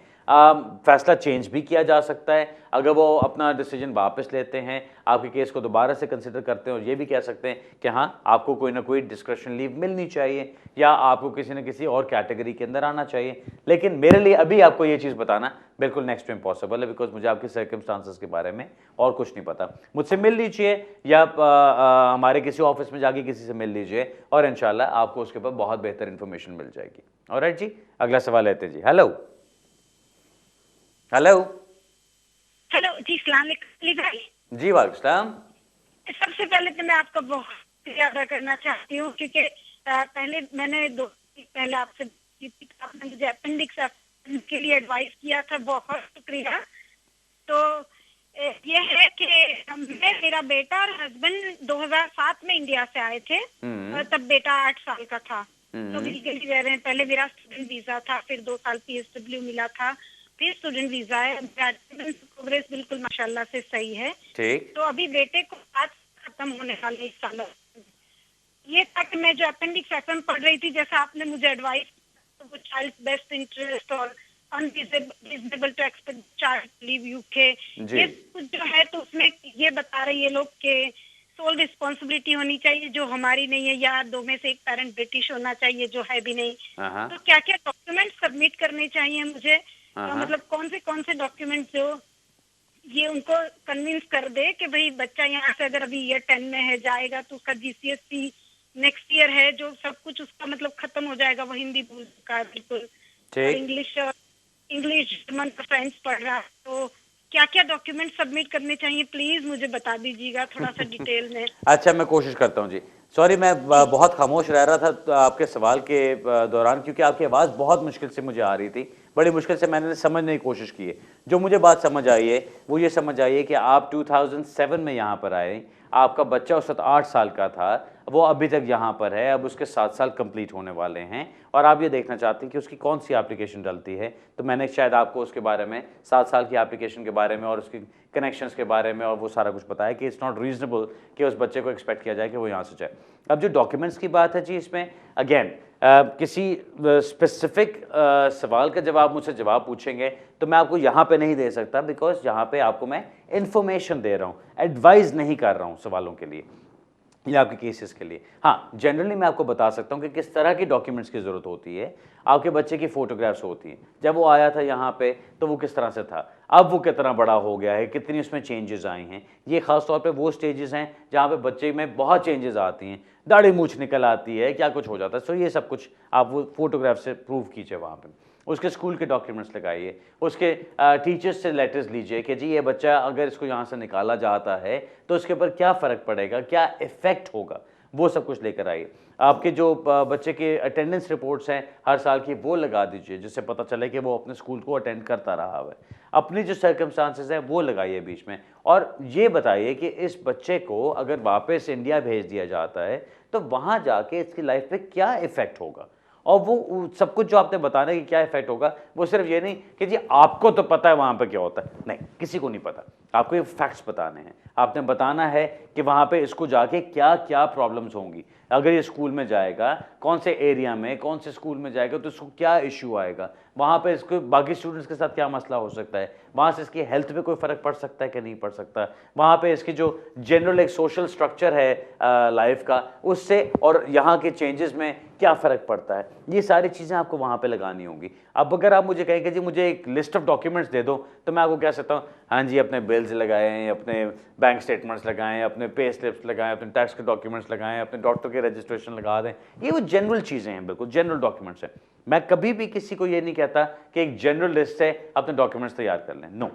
फैसला चेंज भी किया जा सकता है, अगर वो अपना डिसीजन वापस लेते हैं, आपके केस को दोबारा से कंसिडर करते हैं और ये भी कह सकते हैं कि हाँ आपको कोई ना कोई डिस्क्रिप्शन लीव मिलनी चाहिए या आपको किसी न किसी और कैटेगरी के अंदर आना चाहिए। लेकिन मेरे लिए अभी आपको ये चीज़ बताना बिल्कुल नेक्स्ट टू इम्पॉसिबल है, बिकॉज मुझे आपके सर्कमस्टांसेस के बारे में और कुछ नहीं पता। मुझसे मिल लीजिए या हमारे किसी ऑफिस में जाके किसी से मिल लीजिए और इंशाल्लाह आपको उसके ऊपर बहुत बेहतर इंफॉर्मेशन मिल जाएगी। ऑलराइट जी, अगला सवाल लेते हैं जी। हेलो हेलो हेलो जी, सलाम अलैकुम भाई। जी वालेकुम सलाम। सबसे पहले तो मैं आपका बहुत शुक्रिया अदा करना चाहती हूँ, क्योंकि पहले मैंने 2 दिन पहले आपसे आपने मुझे अपेंडिक्स के लिए एडवाइस किया था, बहुत शुक्रिया। तो ये है कि मेरा बेटा और हस्बैंड 2007 में इंडिया से आए थे, और तब बेटा 8 साल का था, तो लीगली रह रहे हैं। पहले मेरा स्टूडेंट वीजा था, फिर 2 साल PSW मिला था, फिर स्टूडेंट वीजा है। प्रोग्रेस बिल्कुल माशाल्लाह से सही है। ठीक। तो अभी बेटे को आज खत्म होने वाले इस साल। ये था कि मैं जो अपेंडिक्स FM पढ़ रही थी, जैसा आपने मुझे एडवाइस, वो चाइल्ड बेस्ट इंटरेस्ट और unreasonable to expect child leave UK, ये कुछ जो है, तो उसमें ये बता रहे ये लोग के सोल रिस्पॉन्सिबिलिटी होनी चाहिए जो हमारी नहीं है, या 2 में से एक पेरेंट ब्रिटिश होना चाहिए जो है भी नहीं। तो क्या क्या डॉक्यूमेंट सबमिट करने चाहिए मुझे, मतलब कौन से डॉक्यूमेंट जो ये उनको कन्विंस कर दे कि भाई बच्चा यहाँ से अगर अभी ईयर 10 में है जाएगा तो उसका जीसीएससी नेक्स्ट ईयर है, जो सब कुछ उसका मतलब खत्म हो जाएगा, वो हिंदी बोल का बिल्कुल, और ठीक। इंग्लिश जर्मन का फ्रेंड्स पढ़ रहा है, तो क्या क्या डॉक्यूमेंट सबमिट करने चाहिए प्लीज मुझे बता दीजिएगा थोड़ा सा डिटेल में। अच्छा, मैं कोशिश करता हूँ जी। सॉरी, मैं बहुत खामोश रह रहा था आपके सवाल के दौरान, क्योंकि आपकी आवाज़ बहुत मुश्किल से मुझे आ रही थी, बड़ी मुश्किल से मैंने समझने की कोशिश की है। जो मुझे बात समझ आई है वो ये समझ आई है कि आप 2007 में यहाँ पर आए, आपका बच्चा उस वक्त 8 साल का था, वो अभी तक यहाँ पर है, अब उसके 7 साल कंप्लीट होने वाले हैं, और आप ये देखना चाहते हैं कि उसकी कौन सी एप्लीकेशन डलती है। तो मैंने शायद आपको उसके बारे में 7 साल की एप्लीकेशन के बारे में और उसकी कनेक्शंस के बारे में और वो सारा कुछ बताया कि इट्स नॉट रीजनेबल कि उस बच्चे को एक्सपेक्ट किया जाए कि वो यहाँ से जाए। अब जो डॉक्यूमेंट्स की बात है जी, इसमें अगेन किसी स्पेसिफिक सवाल का जब आप मुझसे जवाब पूछेंगे तो मैं आपको यहाँ पे नहीं दे सकता, बिकॉज यहाँ पे आपको मैं इन्फॉर्मेशन दे रहा हूँ, एडवाइस नहीं कर रहा हूँ सवालों के लिए या आपके केसेस के लिए। हाँ, जनरली मैं आपको बता सकता हूँ कि किस तरह की डॉक्यूमेंट्स की ज़रूरत होती है। आपके बच्चे की फ़ोटोग्राफ्स होती हैं, जब वो आया था यहाँ पे तो वो किस तरह से था, अब वो कितना बड़ा हो गया है, कितनी उसमें चेंजेस आई हैं। ये ख़ास तौर पे वो स्टेजेस हैं जहाँ पे बच्चे में बहुत चेंजेस आती हैं, दाढ़ी मूछ निकल आती है, क्या कुछ हो जाता है। सो ये सब कुछ आप वो फोटोग्राफ से प्रूव कीजिए वहाँ पर। उसके स्कूल के डॉक्यूमेंट्स लगाइए, उसके टीचर्स से लेटर्स लीजिए कि जी ये बच्चा अगर इसको यहाँ से निकाला जाता है तो उसके ऊपर क्या फ़र्क पड़ेगा, क्या इफ़ेक्ट होगा, वो सब कुछ लेकर आइए। आपके जो बच्चे के अटेंडेंस रिपोर्ट्स हैं हर साल की, वो लगा दीजिए, जिससे पता चले कि वो अपने स्कूल को अटेंड करता रहा है। अपनी जो सर्कमस्टांसेस हैं वो लगाइए बीच में, और ये बताइए कि इस बच्चे को अगर वापस इंडिया भेज दिया जाता है तो वहाँ जाके इसकी लाइफ पे क्या इफ़ेक्ट होगा। और वो सब कुछ जो आपने बताना कि क्या इफेक्ट होगा, वो सिर्फ ये नहीं कि जी आपको तो पता है वहाँ पे क्या होता है, नहीं, किसी को नहीं पता। आपको ये फैक्ट्स बताने हैं, आपने बताना है कि वहाँ पे इसको जाके क्या क्या प्रॉब्लम्स होंगी। अगर ये स्कूल में जाएगा, कौन से एरिया में, कौन से स्कूल में जाएगा तो इसको क्या इशू आएगा, वहाँ पे इसको बाकी स्टूडेंट्स के साथ क्या मसला हो सकता है, वहाँ से इसकी हेल्थ पे कोई फ़र्क पड़ सकता है कि नहीं पड़ सकता, वहाँ पे इसकी जो जनरल एक सोशल स्ट्रक्चर है लाइफ का, उससे और यहाँ के चेंजेस में क्या फ़र्क पड़ता है। ये सारी चीज़ें आपको वहाँ पे लगानी होंगी। अब अगर आप मुझे कहें कि जी मुझे एक लिस्ट ऑफ डॉक्यूमेंट्स दे दो, तो मैं आपको कह सकता हूँ हाँ जी अपने बिल्स लगाएं, अपने बैंक स्टेटमेंट्स लगाएं, अपने पे स्लिप्स लगाएं, अपने टैक्स के डॉक्यूमेंट्स लगाएं, अपने डॉक्टर के रजिस्ट्रेशन लगा दें। ये वो जनरल चीज़ें हैं, बिल्कुल जनरल डॉक्यूमेंट्स हैं। मैं कभी भी किसी को ये नहीं कहता कि एक जनरल लिस्ट से अपने डॉक्यूमेंट्स तैयार कर लें, नो,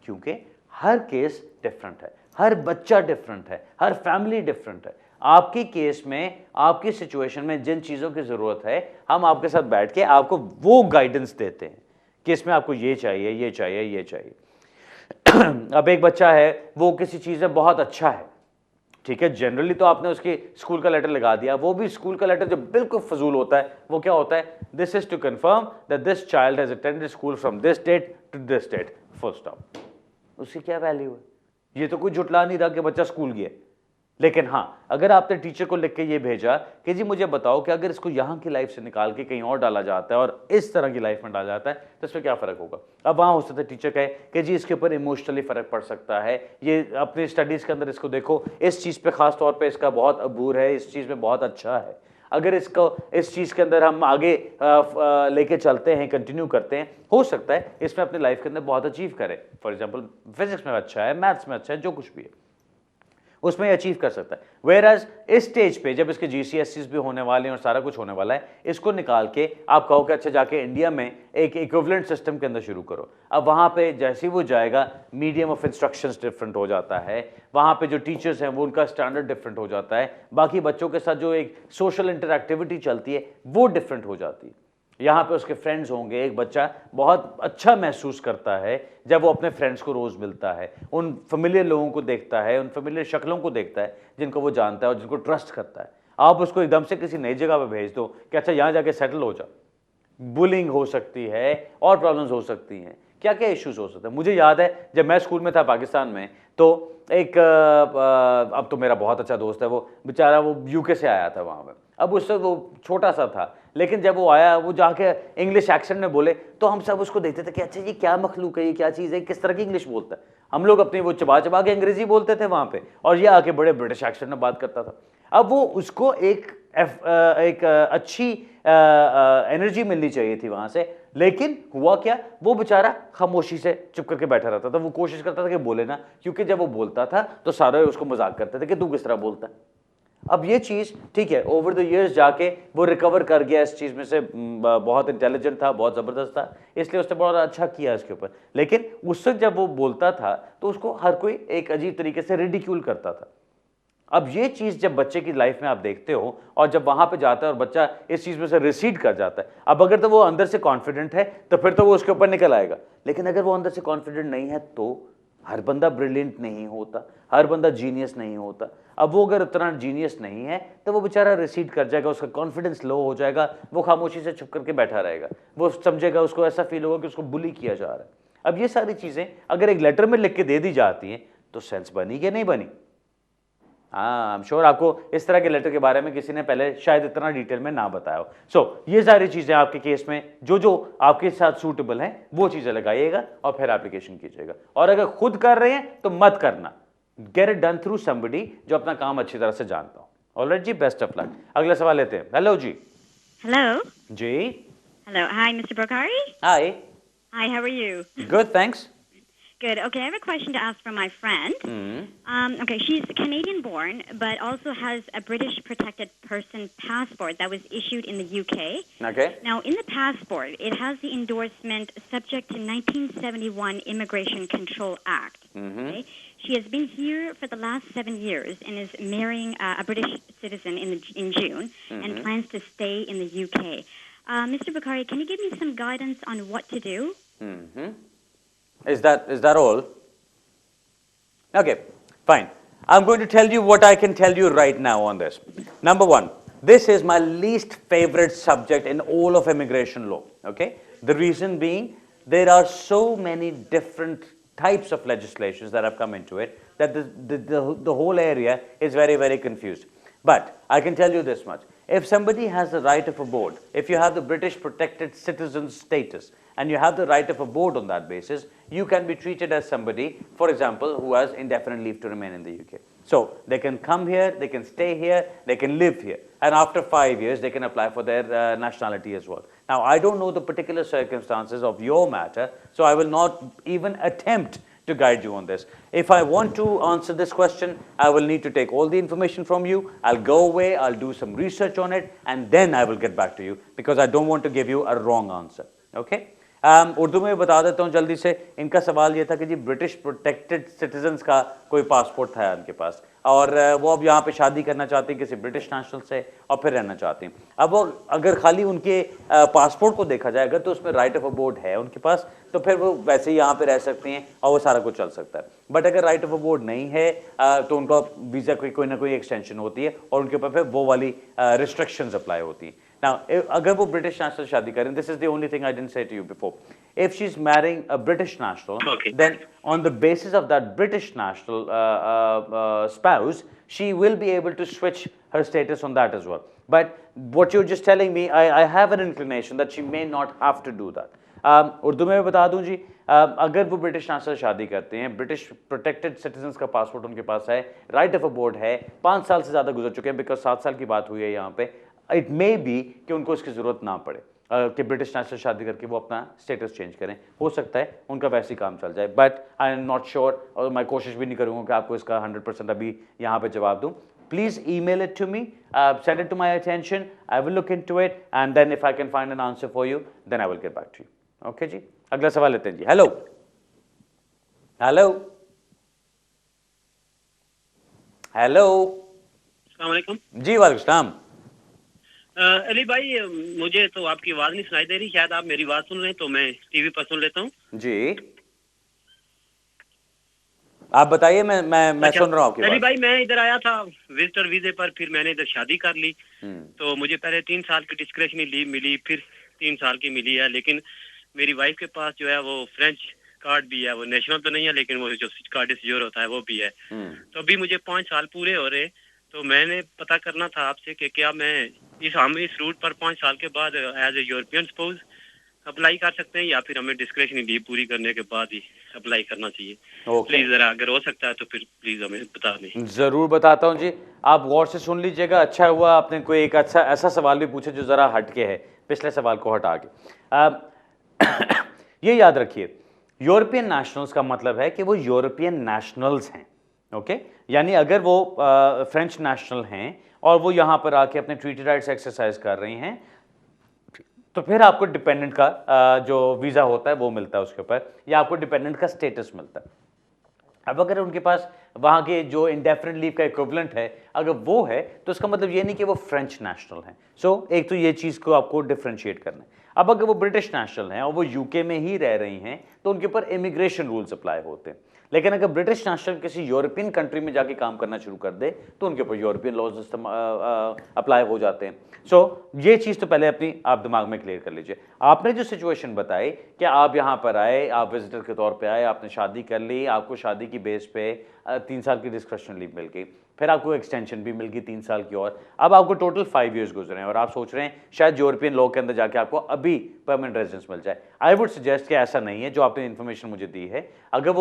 क्योंकि हर केस डिफरेंट है, हर बच्चा डिफरेंट है, हर फैमिली डिफरेंट है। आपकी केस में, आपकी सिचुएशन में जिन चीज़ों की ज़रूरत है, हम आपके साथ बैठ के आपको वो गाइडेंस देते हैं कि इसमें आपको ये चाहिए, ये चाहिए, ये चाहिए। अब एक बच्चा है, वो किसी चीज़ में बहुत अच्छा है, ठीक है, जनरली तो आपने उसके स्कूल का लेटर लगा दिया, वो भी स्कूल का लेटर जो बिल्कुल फजूल होता है, वो क्या होता है, this is to confirm that this child has attended school from this date to this date, full stop. उसकी क्या वैल्यू है? ये तो कोई जुटला नहीं रहा कि बच्चा स्कूल गया। लेकिन हाँ, अगर आपने टीचर को लिख के ये भेजा कि जी मुझे बताओ कि अगर इसको यहाँ की लाइफ से निकाल के कहीं और डाला जाता है और इस तरह की लाइफ में डाला जाता है तो इसमें क्या फ़र्क होगा। अब वहाँ हो सकता है टीचर कहे कि जी इसके ऊपर इमोशनली फ़र्क पड़ सकता है, ये अपनी स्टडीज़ के अंदर इसको देखो, इस चीज़ पे ख़ास तौर पे इसका बहुत अबूर है, इस चीज़ में बहुत अच्छा है, अगर इसको इस चीज़ के अंदर हम आगे लेके चलते हैं, कंटिन्यू करते हैं, हो सकता है इसमें अपनी लाइफ के अंदर बहुत अचीव करें। फॉर एग्जाम्पल फिजिक्स में अच्छा है, मैथ्स में अच्छा है, जो कुछ भी है उसमें अचीव कर सकता है। वेयरएज इस स्टेज पे जब इसके जीसीएससीज भी होने वाले हैं और सारा कुछ होने वाला है, इसको निकाल के आप कहो कि अच्छा जाके इंडिया में एक इक्विवेलेंट सिस्टम के अंदर शुरू करो। अब वहाँ पे जैसे ही वो जाएगा, मीडियम ऑफ इंस्ट्रक्शंस डिफरेंट हो जाता है, वहाँ पे जो टीचर्स हैं वो उनका स्टैंडर्ड डिफरेंट हो जाता है, बाकी बच्चों के साथ जो एक सोशल इंटरएक्टिविटी चलती है वो डिफरेंट हो जाती है। यहाँ पे उसके फ्रेंड्स होंगे, एक बच्चा बहुत अच्छा महसूस करता है जब वो अपने फ्रेंड्स को रोज़ मिलता है, उन फेमिलियर लोगों को देखता है, उन फेमिलियर शक्लों को देखता है जिनको वो जानता है और जिनको ट्रस्ट करता है। आप उसको एकदम से किसी नई जगह पे भेज दो कि अच्छा यहाँ जाके सेटल हो जा, बुलिंग हो सकती है और प्रॉब्लम्स हो सकती हैं, क्या क्या इश्यूज हो सकते हैं। मुझे याद है जब मैं स्कूल में था पाकिस्तान में, तो एक अब तो मेरा बहुत अच्छा दोस्त है, वो बेचारा वो यूके से आया था वहाँ पे। अब उससे वो छोटा सा था, लेकिन जब वो आया, वो जाके इंग्लिश एक्सेंट में बोले तो हम सब उसको देखते थे कि अच्छा ये क्या मखलूक है, ये क्या चीज़ है, किस तरह की इंग्लिश बोलता है। हम लोग अपनी वो चबा चबा के अंग्रेजी बोलते थे वहाँ पे, और ये आके बड़े ब्रिटिश एक्सेंट में बात करता था। अब वो उसको एक अच्छी एनर्जी मिलनी चाहिए थी वहाँ से, लेकिन हुआ क्या, वो बेचारा खामोशी से चुप करके बैठा रहता था। वो कोशिश करता था कि बोले ना, क्योंकि जब वो बोलता था तो सारे उसको मजाक करते थे कि तू किस तरह बोलता है। अब ये चीज़ ठीक है, ओवर द इयर्स जाके वो रिकवर कर गया इस चीज़ में से, बहुत इंटेलिजेंट था, बहुत ज़बरदस्त था, इसलिए उसने बहुत अच्छा किया इसके ऊपर। लेकिन उस वक्त जब वो बोलता था तो उसको हर कोई एक अजीब तरीके से रिडिक्यूल करता था। अब ये चीज़ जब बच्चे की लाइफ में आप देखते हो और जब वहाँ पे जाता है और बच्चा इस चीज़ में से रिसीड कर जाता है, अब अगर तो वो अंदर से कॉन्फिडेंट है तो फिर तो वो उसके ऊपर निकल आएगा, लेकिन अगर वो अंदर से कॉन्फिडेंट नहीं है तो हर बंदा ब्रिलियंट नहीं होता, हर बंदा जीनियस नहीं होता। अब वो अगर उतना जीनियस नहीं है तो वो बेचारा रिसीड कर जाएगा, उसका कॉन्फिडेंस लो हो जाएगा, वो खामोशी से चुप करके बैठा रहेगा, वो समझेगा, उसको ऐसा फील होगा कि उसको बुली किया जा रहा है। अब ये सारी चीज़ें अगर एक लेटर में लिख के दे दी जाती हैं तो सेंस बनी कि नहीं बनी? हाँ, आई एम श्योर आपको इस तरह के लेटर के बारे में किसी ने पहले शायद इतना डिटेल में ना बताया हो। सो ये सारी चीज़ें आपके केस में जो जो आपके साथ सूटेबल हैं वो चीज़ें लगाइएगा और फिर एप्लीकेशन कीजिएगा। और अगर खुद कर रहे हैं तो मत करना, get it done through somebody जो अपना काम अच्छी तरह से जानता हो। ऑलराइट जी, बेस्ट ऑफ लक। अगला सवाल लेते हैं। हेलो जी। Hello. जी। Hello. Hi, Mr. Bakari. Hi. Hi, how are you? Good, thanks. Good. Okay, I have a question to ask from my friend. Okay, she's Canadian born, but also has a British protected person passport that was issued in the UK. Okay. Now, in the passport, it has the endorsement subject to 1971 Immigration Control Act. Okay? She has been here for the last 7 years and is marrying a British citizen in June and plans to stay in the UK. Mr. Bakari, can you give me some guidance on what to do? Is that all? Okay, fine. I'm going to tell you what I can tell you right now on this. Number one, this is my least favorite subject in all of immigration law. Okay, the reason being there are so many different types of legislations that have come into it that the whole area is very, very confused. But I can tell you this much. If somebody has the right of abode, if you have the British protected citizen status, and you have the right of abode on that basis, you can be treated as somebody, for example, who has indefinite leave to remain in the UK. So they can come here, they can stay here, they can live here, and after 5 years they can apply for their nationality as well. Now I don't know the particular circumstances of your matter, so I will not even attempt to guide you on this. If I want to answer this question, I will need to take all the information from you. I'll go away, I'll do some research on it, and then I will get back to you because I don't want to give you a wrong answer. Okay? Urdu में बता देता हूँ जल्दी से। इनका सवाल ये था कि जी ब्रिटिश प्रोटेक्टेड सिटीजन्स का कोई पासपोर्ट था उनके पास और वो अब यहाँ पे शादी करना चाहते हैं किसी ब्रिटिश नेशनल से और फिर रहना चाहते हैं। अब वो अगर खाली उनके पासपोर्ट को देखा जाए अगर तो उसमें राइट ऑफ अबोर्ड है उनके पास तो फिर वो वैसे ही यहाँ पे रह सकते हैं और वो सारा कुछ चल सकता है। बट अगर राइट ऑफ अबोर्ड नहीं है तो उनका वीज़ा कोई ना कोई एक्सटेंशन होती है और उनके ऊपर फिर वो वाली रिस्ट्रिक्शंस अप्लाई होती हैं। Now, अगर वो ब्रिटिश नेशनल शादी करें, this is the only thing I didn't say to you before. If she's marrying a British national, then on the basis of that British national spouse, she will be able to switch her status on that as well. But what you're just telling me, I have an inclination that she may not have to do that. Urdu में बता दूं जी, अगर वो ब्रिटिश नेशनल शादी करते हैं, ब्रिटिश प्रोटेक्टेड सिटीजन्स का पासपोर्ट उनके पास है, राइट ऑफ अबोर्ड है, 5 साल से ज़्यादा गुजर चुके हैं, बिकॉज 7 साल की बात हुई है यहाँ पे, इट मे बी कि उनको इसकी ज़रूरत ना पड़े कि ब्रिटिश नेशनल शादी करके वो अपना स्टेटस चेंज करें। हो सकता है उनका वैसे ही काम चल जाए, but I am not sure और मैं कोशिश भी नहीं करूँगा कि आपको इसका 100% अभी यहाँ पे जवाब दूँ। Please email it to me, send it to my attention, I will look into it and then if I can find an answer for you, then I will get back to you. Okay जी, अगला सवाल लेते हैं जी। हेलो हेलो हेलो, अस्सलाम वालेकुम जी वालेकुम सलाम। अली भाई, मुझे तो आपकी आवाज नहीं सुनाई दे रही, शायद आप मेरी आवाज सुन रहे हैं तो मैं टीवी पर सुन लेता हूँ। जी आप बताइए, मैं सुन रहा हूँ आपकी अली बात। भाई, मैं इधर आया था विजिटर वीजे पर, फिर मैंने इधर शादी कर ली तो मुझे पहले 3 साल की डिस्क्रिशनरी लीव मिली, फिर 3 साल की मिली है, लेकिन मेरी वाइफ के पास जो है वो फ्रेंच कार्ड भी है, वो नेशनल तो नहीं है लेकिन वो जो कार्ड सियोर होता है वो भी है। तो अभी मुझे 5 साल पूरे हो रहे, तो मैंने पता करना था आपसे कि क्या मैं इस रूट पर 5 साल के बाद as a European spouse apply कर सकते हैं या फिर हमें डिस्क्रिशनरी लीव पूरी करने के बाद ही अप्लाई करना चाहिए? प्लीज जरा अगर हो सकता है तो फिर प्लीज हमें बता दें। जरूर बताता हूँ जी, आप गौर से सुन लीजिएगा। अच्छा हुआ आपने कोई एक अच्छा ऐसा सवाल भी पूछा जो जरा हटके है, पिछले सवाल को हटा के। ये याद रखिए, यूरोपियन नेशनल्स का मतलब है कि वो यूरोपियन नेशनल्स हैं, ओके। यानी अगर वो फ्रेंच नेशनल हैं और वो यहाँ पर आके अपने ट्रीटी राइट्स एक्सरसाइज कर रही हैं, तो फिर आपको डिपेंडेंट का जो वीज़ा होता है वो मिलता है उसके ऊपर, या आपको डिपेंडेंट का स्टेटस मिलता है। अब अगर उनके पास वहाँ के जो इंडेफिनिट लीव का इक्विवेलेंट है अगर वो है, तो इसका मतलब ये नहीं कि वो फ्रेंच नेशनल हैं। सो एक तो ये चीज़ को आपको डिफ्रेंशिएट करना है। अब अगर वो ब्रिटिश नेशनल हैं और वो यूके में ही रह रही हैं, तो उनके ऊपर इमिग्रेशन रूल्स अप्लाई होते हैं। लेकिन अगर ब्रिटिश नेशनल किसी यूरोपियन कंट्री में जाके काम करना शुरू कर दे, तो उनके ऊपर यूरोपियन लॉज अप्लाई हो जाते हैं। सो ये चीज़ तो पहले अपनी आप दिमाग में क्लियर कर लीजिए। आपने जो सिचुएशन बताई कि आप यहाँ पर आए, आप विजिटर के तौर पे आए, आपने शादी कर ली, आपको शादी की बेस पे 3 साल की डिस्क्रिशनल लीव मिल गई, फिर आपको एक्सटेंशन भी मिल गई 3 साल की, और अब आपको टोटल 5 ईयर्स गुजरे हैं और आप सोच रहे हैं शायद यूरोपियन लॉ के अंदर जाके आपको अभी परमानेंट रेजिडेंस मिल जाए। आई वुड सजेस्ट कि ऐसा नहीं है जो आपने इन्फॉर्मेशन मुझे दी है। अगर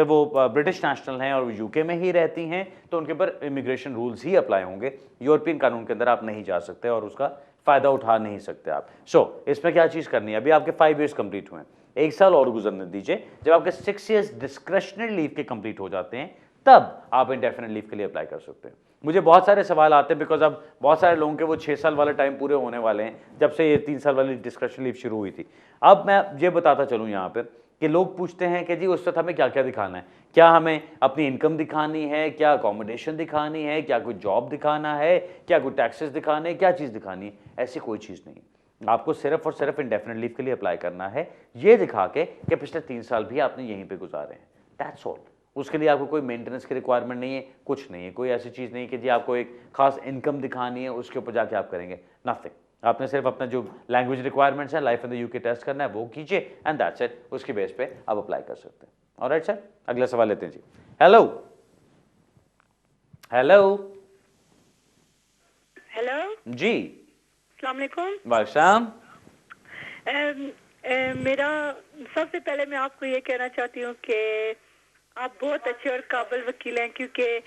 वो ब्रिटिश नेशनल हैं और वो यूके में ही रहती हैं, तो उनके ऊपर इमिग्रेशन रूल्स ही अप्लाई होंगे। यूरोपियन कानून के अंदर आप नहीं जा सकते और उसका फ़ायदा उठा नहीं सकते आप। सो इसमें क्या चीज़ करनी है, अभी आपके 5 ईयर्स कंप्लीट हुए हैं, 1 साल और गुजरने दीजिए। जब आपके 6 ईयर्स डिस्क्रिशनरी लीव के कंप्लीट हो जाते हैं, तब आप इंडेफिनिट लीव के लिए अप्लाई कर सकते हैं। मुझे बहुत सारे सवाल आते हैं बिकॉज अब बहुत सारे लोगों के वो 6 साल वाला टाइम पूरे होने वाले हैं जब से ये 3 साल वाली डिस्क्रिशनरी लीव शुरू हुई थी। अब मैं ये बताता चलूँ यहाँ पर कि लोग पूछते हैं कि जी उस वक्त हमें क्या क्या दिखाना है, क्या हमें अपनी इनकम दिखानी है, क्या अकोमोडेशन दिखानी है, क्या कोई जॉब दिखाना है, क्या कोई टैक्सेस दिखाने हैं, क्या चीज़ दिखानी है। ऐसी कोई चीज़ नहीं, आपको सिर्फ और सिर्फ इंडेफिनिट लीव के लिए अप्लाई करना है, ये दिखा के कि पिछले 3 साल भी आपने यहीं पे गुजारे हैं। That's all. उसके लिए आपको कोई मेंटेनेंस की रिक्वायरमेंट नहीं है, कुछ नहीं है, कोई ऐसी चीज़ नहीं कि जी आपको एक खास इनकम दिखानी है उसके ऊपर जाके आप करेंगे, नथिंग। आपने सिर्फ अपना जो लैंग्वेज रिक्वायरमेंट्स है, life in the UK test करना है, वो कीजिए एंड दैट्स इट। उसकी बेस पे आप अप्लाई कर सकते हैं। ऑलराइट सर, अगला सवाल लेते हैं जी। हेलो हेलो हेलो जी, अस्सलाम वालेकुम। वालेकुम। मेरा सबसे पहले मैं आपको ये कहना चाहती हूँ कि आप बहुत अच्छे और काबिल वकील हैं, क्योंकि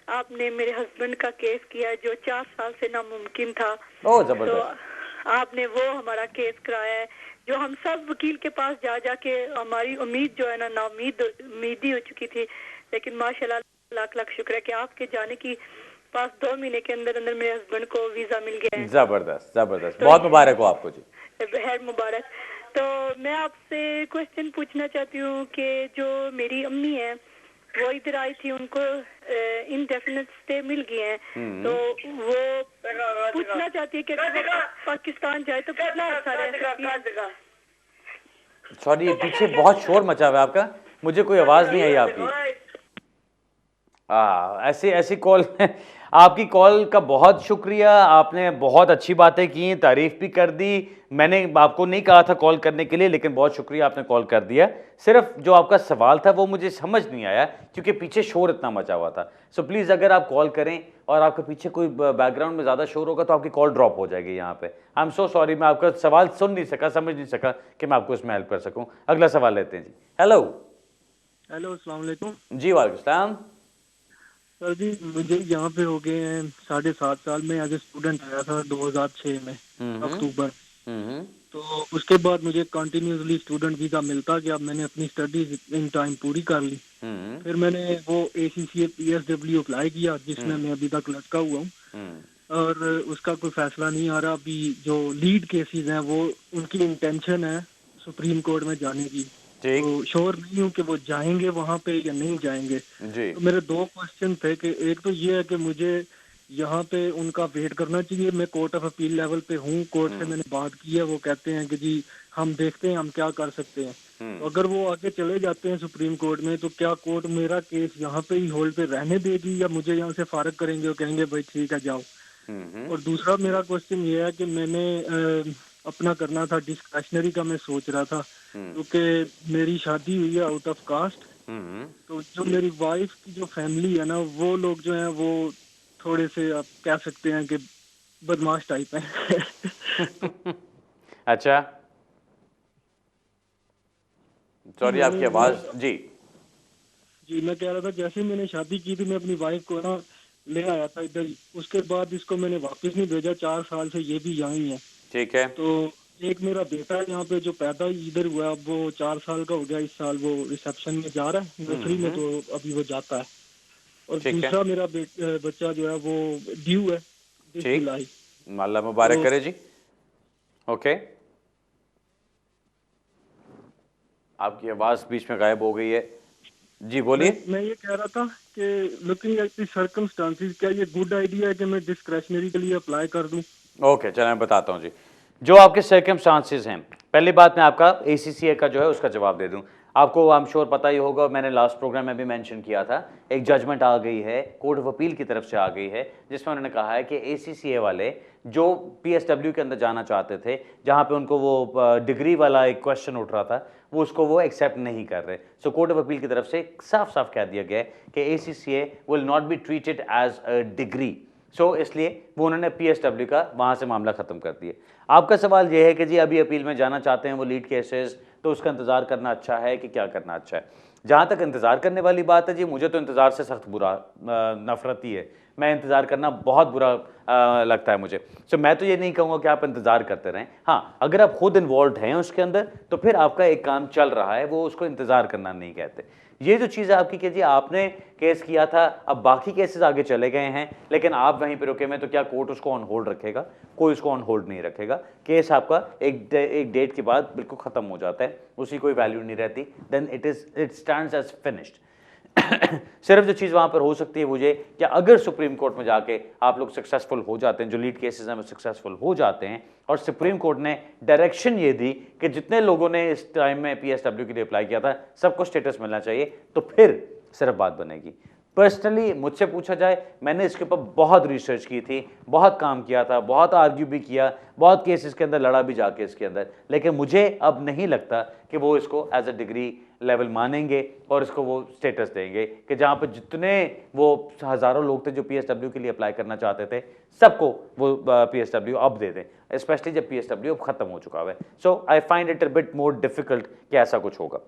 आपने मेरे हस्बैंड का केस किया जो 4 साल से नामुमकिन था। ओह जबरदस्त। तो आपने वो हमारा केस कराया है, जो हम सब वकील के पास जा जाके हमारी उम्मीद जो है ना उम्मीदी हो चुकी थी। लेकिन माशाल्लाह लाख लाख शुक्र है कि आपके जाने की पास 2 महीने के अंदर अंदर मेरे हस्बैंड को वीजा मिल गया है। जबरदस्त जबरदस्त, बहुत मुबारक हो आपको जी। खैर मुबारक। तो मैं आपसे क्वेश्चन पूछना चाहती हूँ कि जो मेरी अम्मी है वो इधर आई थी, उनको इनडेफिनेट स्टे मिल गई है, तो वो पूछना चाहती है कि अगर वो पाकिस्तान जाए तो कितना अच्छा रह सकती है। सॉरी, ये पीछे बहुत शोर मचा हुआ है आपका, मुझे कोई आवाज़ नहीं आई आपकी। ऐसी ऐसी कॉल आपकी कॉल का बहुत शुक्रिया, आपने बहुत अच्छी बातें की, तारीफ भी कर दी। मैंने आपको नहीं कहा था कॉल करने के लिए, लेकिन बहुत शुक्रिया आपने कॉल कर दिया। सिर्फ जो आपका सवाल था वो मुझे समझ नहीं आया क्योंकि पीछे शोर इतना मचा हुआ था। सो प्लीज़ अगर आप कॉल करें और आपके पीछे कोई बैकग्राउंड में ज़्यादा शोर होगा तो आपकी कॉल ड्रॉप हो जाएगी यहाँ पे। आई एम सो सॉरी, मैं आपका सवाल सुन नहीं सका, समझ नहीं सका कि मैं आपको इसमें हेल्प कर सकूँ। अगला सवाल लेते हैं जी। हेलो अस्सलाम वालेकुम। जी, वालेकुम सलाम। सर जी, मुझे यहाँ पे हो गए हैं 7.5 साल में। एज ए स्टूडेंट आया था 2006 में अक्टूबर। तो उसके बाद मुझे कंटिन्यूसली स्टूडेंट वीज़ा मिलता गया। मैंने अपनी स्टडीज इन टाइम पूरी कर ली। फिर मैंने वो ACCA PSW अप्लाई किया, जिसमें मैं अभी तक लटका हुआ हूँ और उसका कोई फैसला नहीं आ रहा। अभी जो लीड केसेस हैं वो उनकी इंटेंशन है सुप्रीम कोर्ट में जाने की, तो श्योर नहीं हूँ कि वो जाएंगे वहाँ पे या नहीं जाएंगे जी। तो मेरे 2 क्वेश्चन थे कि एक तो ये है कि मुझे यहाँ पे उनका वेट करना चाहिए। मैं कोर्ट ऑफ अपील लेवल पे हूँ, कोर्ट से मैंने बात की है, वो कहते हैं कि जी हम देखते हैं हम क्या कर सकते हैं। तो अगर वो आगे चले जाते हैं सुप्रीम कोर्ट में, तो क्या कोर्ट मेरा केस यहाँ पे ही होल्ड पे रहने देगी या मुझे यहाँ से फारग करेंगे और कहेंगे भाई ठीक है जाओ। और दूसरा मेरा क्वेश्चन ये है कि मैंने अपना करना था डिस्क्रिशनरी का, मैं सोच रहा था क्योंकि मेरी शादी हुई है आउट ऑफ कास्ट। तो जो मेरी वाइफ की जो फैमिली है ना, वो लोग जो हैं वो थोड़े से आप कह सकते हैं कि बदमाश टाइप हैं। अच्छा, सॉरी आपकी आवाज जी मैं कह रहा था जैसे मैंने शादी की थी, मैं अपनी वाइफ को ना ले आया था इधर। उसके बाद इसको मैंने वापस नहीं भेजा, 4 साल से ये भी यहाँ ही है। ठीक है। तो एक मेरा बेटा है यहाँ पे जो पैदा इधर हुआ है, अब वो 4 साल का हो गया, इस साल वो रिसेप्शन में जा रहा है नर्सरी में, तो अभी वो जाता है। और ठीक है। दूसरा मेरा बच्चा जो है वो ड्यू है इस ठीक, जुलाई। अल्लाह मुबारक तो- करे जी। ओके, आपकी आवाज बीच में गायब हो गई है जी, बोलिए। मैं ये कह रहा था कि लुकिंग एट द सर्कमस्टांसेस, क्या ये गुड आइडिया है कि मैं डिस्क्रेशनरी के लिए अप्लाई कर दूं? ओके, चलो मैं बताता हूँ जी। जो आपके सर्कमस्टांसेस हैं, पहली बात मैं आपका ACCA का जो है उसका जवाब दे दूं। आपको आई एम श्योर पता ही होगा, मैंने लास्ट प्रोग्राम में भी मेंशन किया था, एक जजमेंट आ गई है, कोर्ट ऑफ अपील की तरफ से आ गई है, जिसमें उन्होंने कहा है कि ACCA वाले जो PSW के अंदर जाना चाहते थे, जहाँ पे उनको वो डिग्री वाला एक क्वेश्चन उठ रहा था, वो उसको वो एक्सेप्ट नहीं कर रहे। सो कोर्ट ऑफ अपील की तरफ से साफ साफ कह दिया गया है कि ACCA will not be treated as a degree. So इसलिए वो उन्होंने PSW का वहाँ से मामला ख़त्म कर दिया। आपका सवाल ये है कि जी अभी अपील में जाना चाहते हैं वो लीड केसेस, तो उसका इंतज़ार करना अच्छा है कि क्या करना अच्छा है। जहाँ तक इंतज़ार करने वाली बात है जी, मुझे तो इंतज़ार से सख्त बुरा नफ़रत ही है। मैं इंतज़ार करना बहुत बुरा लगता है मुझे। सो मैं तो ये नहीं कहूँगा कि आप इंतज़ार करते रहें। हाँ, अगर आप खुद इन्वॉल्व हैं उसके अंदर, तो फिर आपका एक काम चल रहा है, वो उसको इंतज़ार करना नहीं कहते। ये जो चीज़ है आपकी कि जी आपने केस किया था, अब बाकी केसेस आगे चले गए हैं, लेकिन आप वहीं पर रुके हुए, तो क्या कोर्ट उसको ऑन होल्ड रखेगा? कोई उसको ऑन होल्ड नहीं रखेगा। केस आपका एक डेट के बाद बिल्कुल ख़त्म हो जाता है, उसकी कोई वैल्यू नहीं रहती, then it stands as finished. सिर्फ जो चीज़ वहाँ पर हो सकती है वो ये कि अगर सुप्रीम कोर्ट में जाके आप लोग सक्सेसफुल हो जाते हैं, जो लीड केसेस हैं वो सक्सेसफुल हो जाते हैं, और सुप्रीम कोर्ट ने डायरेक्शन ये दी कि जितने लोगों ने इस टाइम में PSW के लिए अप्लाई किया था सबको स्टेटस मिलना चाहिए, तो फिर सिर्फ बात बनेगी। पर्सनली मुझसे पूछा जाए, मैंने इसके ऊपर बहुत रिसर्च की थी, बहुत काम किया था, बहुत आर्ग्यू भी किया, बहुत केसेस के अंदर लड़ा भी जाके इसके अंदर, लेकिन मुझे अब नहीं लगता कि वो इसको एज अ डिग्री लेवल मानेंगे और इसको वो स्टेटस देंगे कि जहाँ पर जितने वो हज़ारों लोग थे जो PSW के लिए अप्लाई करना चाहते थे, सबको वो PSW अब दे दें, स्पेशली जब PSW अब ख़त्म हो चुका है। So I find it a bit more difficult कि ऐसा कुछ होगा।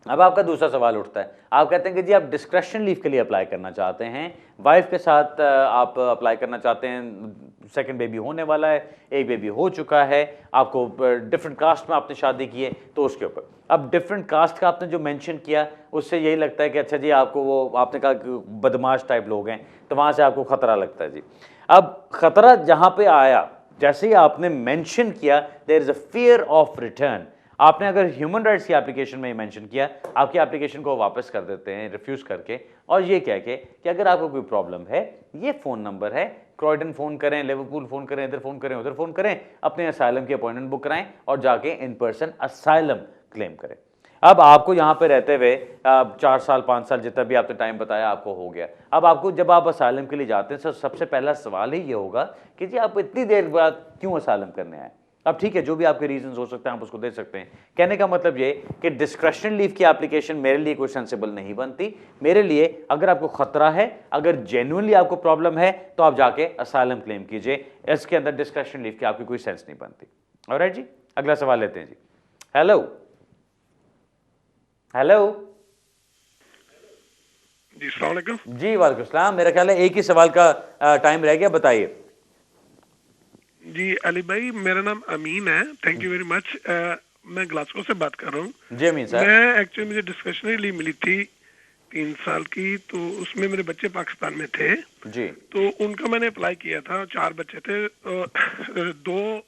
अब आपका दूसरा सवाल उठता है, आप कहते हैं कि जी आप डिस्क्रेशन लीव के लिए अप्लाई करना चाहते हैं, वाइफ के साथ आप अप्लाई करना चाहते हैं, सेकंड बेबी होने वाला है, एक बेबी हो चुका है, आपको डिफरेंट कास्ट में आपने शादी की है, तो उसके ऊपर अब डिफरेंट कास्ट का आपने जो मेंशन किया, उससे यही लगता है कि अच्छा जी आपको वो आपने कहा कि बदमाश टाइप लोग हैं, तो वहाँ से आपको ख़तरा लगता है जी। अब ख़तरा जहाँ पर आया, जैसे ही आपने मेंशन किया there is a fear of return, आपने अगर ह्यूमन राइट्स की एप्लीकेशन में मेंशन किया, आपकी एप्लीकेशन को वापस कर देते हैं रिफ्यूज करके, और ये कह के कि अगर आपको कोई प्रॉब्लम है, ये फ़ोन नंबर है, क्रॉयडन फ़ोन करें, लिवरपूल फ़ोन करें, इधर फ़ोन करें, उधर फ़ोन करें, अपने असाइलम की अपॉइंटमेंट बुक कराएं और जाके इन पर्सन असाइलम क्लेम करें। अब आपको यहाँ पे रहते हुए 4 साल 5 साल जितना भी आपने टाइम बताया आपको हो गया। अब आपको जब आप असाइलम के लिए जाते हैं, तो सबसे पहला सवाल ही ये होगा कि जी आप इतनी देर बाद क्यों असाइलम करने आए। अब ठीक है, जो भी आपके रीजंस हो सकते हैं आप उसको दे सकते हैं। कहने का मतलब ये कि डिस्क्रेशनरी लीव की एप्लीकेशन मेरे लिए कोई सेंसिबल नहीं बनती। मेरे लिए अगर आपको खतरा है, अगर जेन्युइनली आपको प्रॉब्लम है, तो आप जाके असाइलम क्लेम कीजिए। इसके अंदर डिस्क्रेशनरी लीव की आपकी कोई सेंस नहीं बनती। ऑलराइट जी, अगला सवाल लेते हैं जी। हेलो हेलो जी, अस्सलाम वालेकुम। जी वालेकुम सलाम। मेरा ख्याल है एक ही सवाल का टाइम रह गया, बताइए। जी अली भाई, मेरा नाम अमीन है, थैंक यू वेरी मच। मैं ग्लासगो से बात कर रहा हूँ। जी अमीन साहब। मैं एक्चुअली मुझे डिस्कशनरी लीव मिली थी 3 साल की, तो उसमें मेरे बच्चे पाकिस्तान में थे जी। तो उनका मैंने अप्लाई किया था। 4 बच्चे थे, 2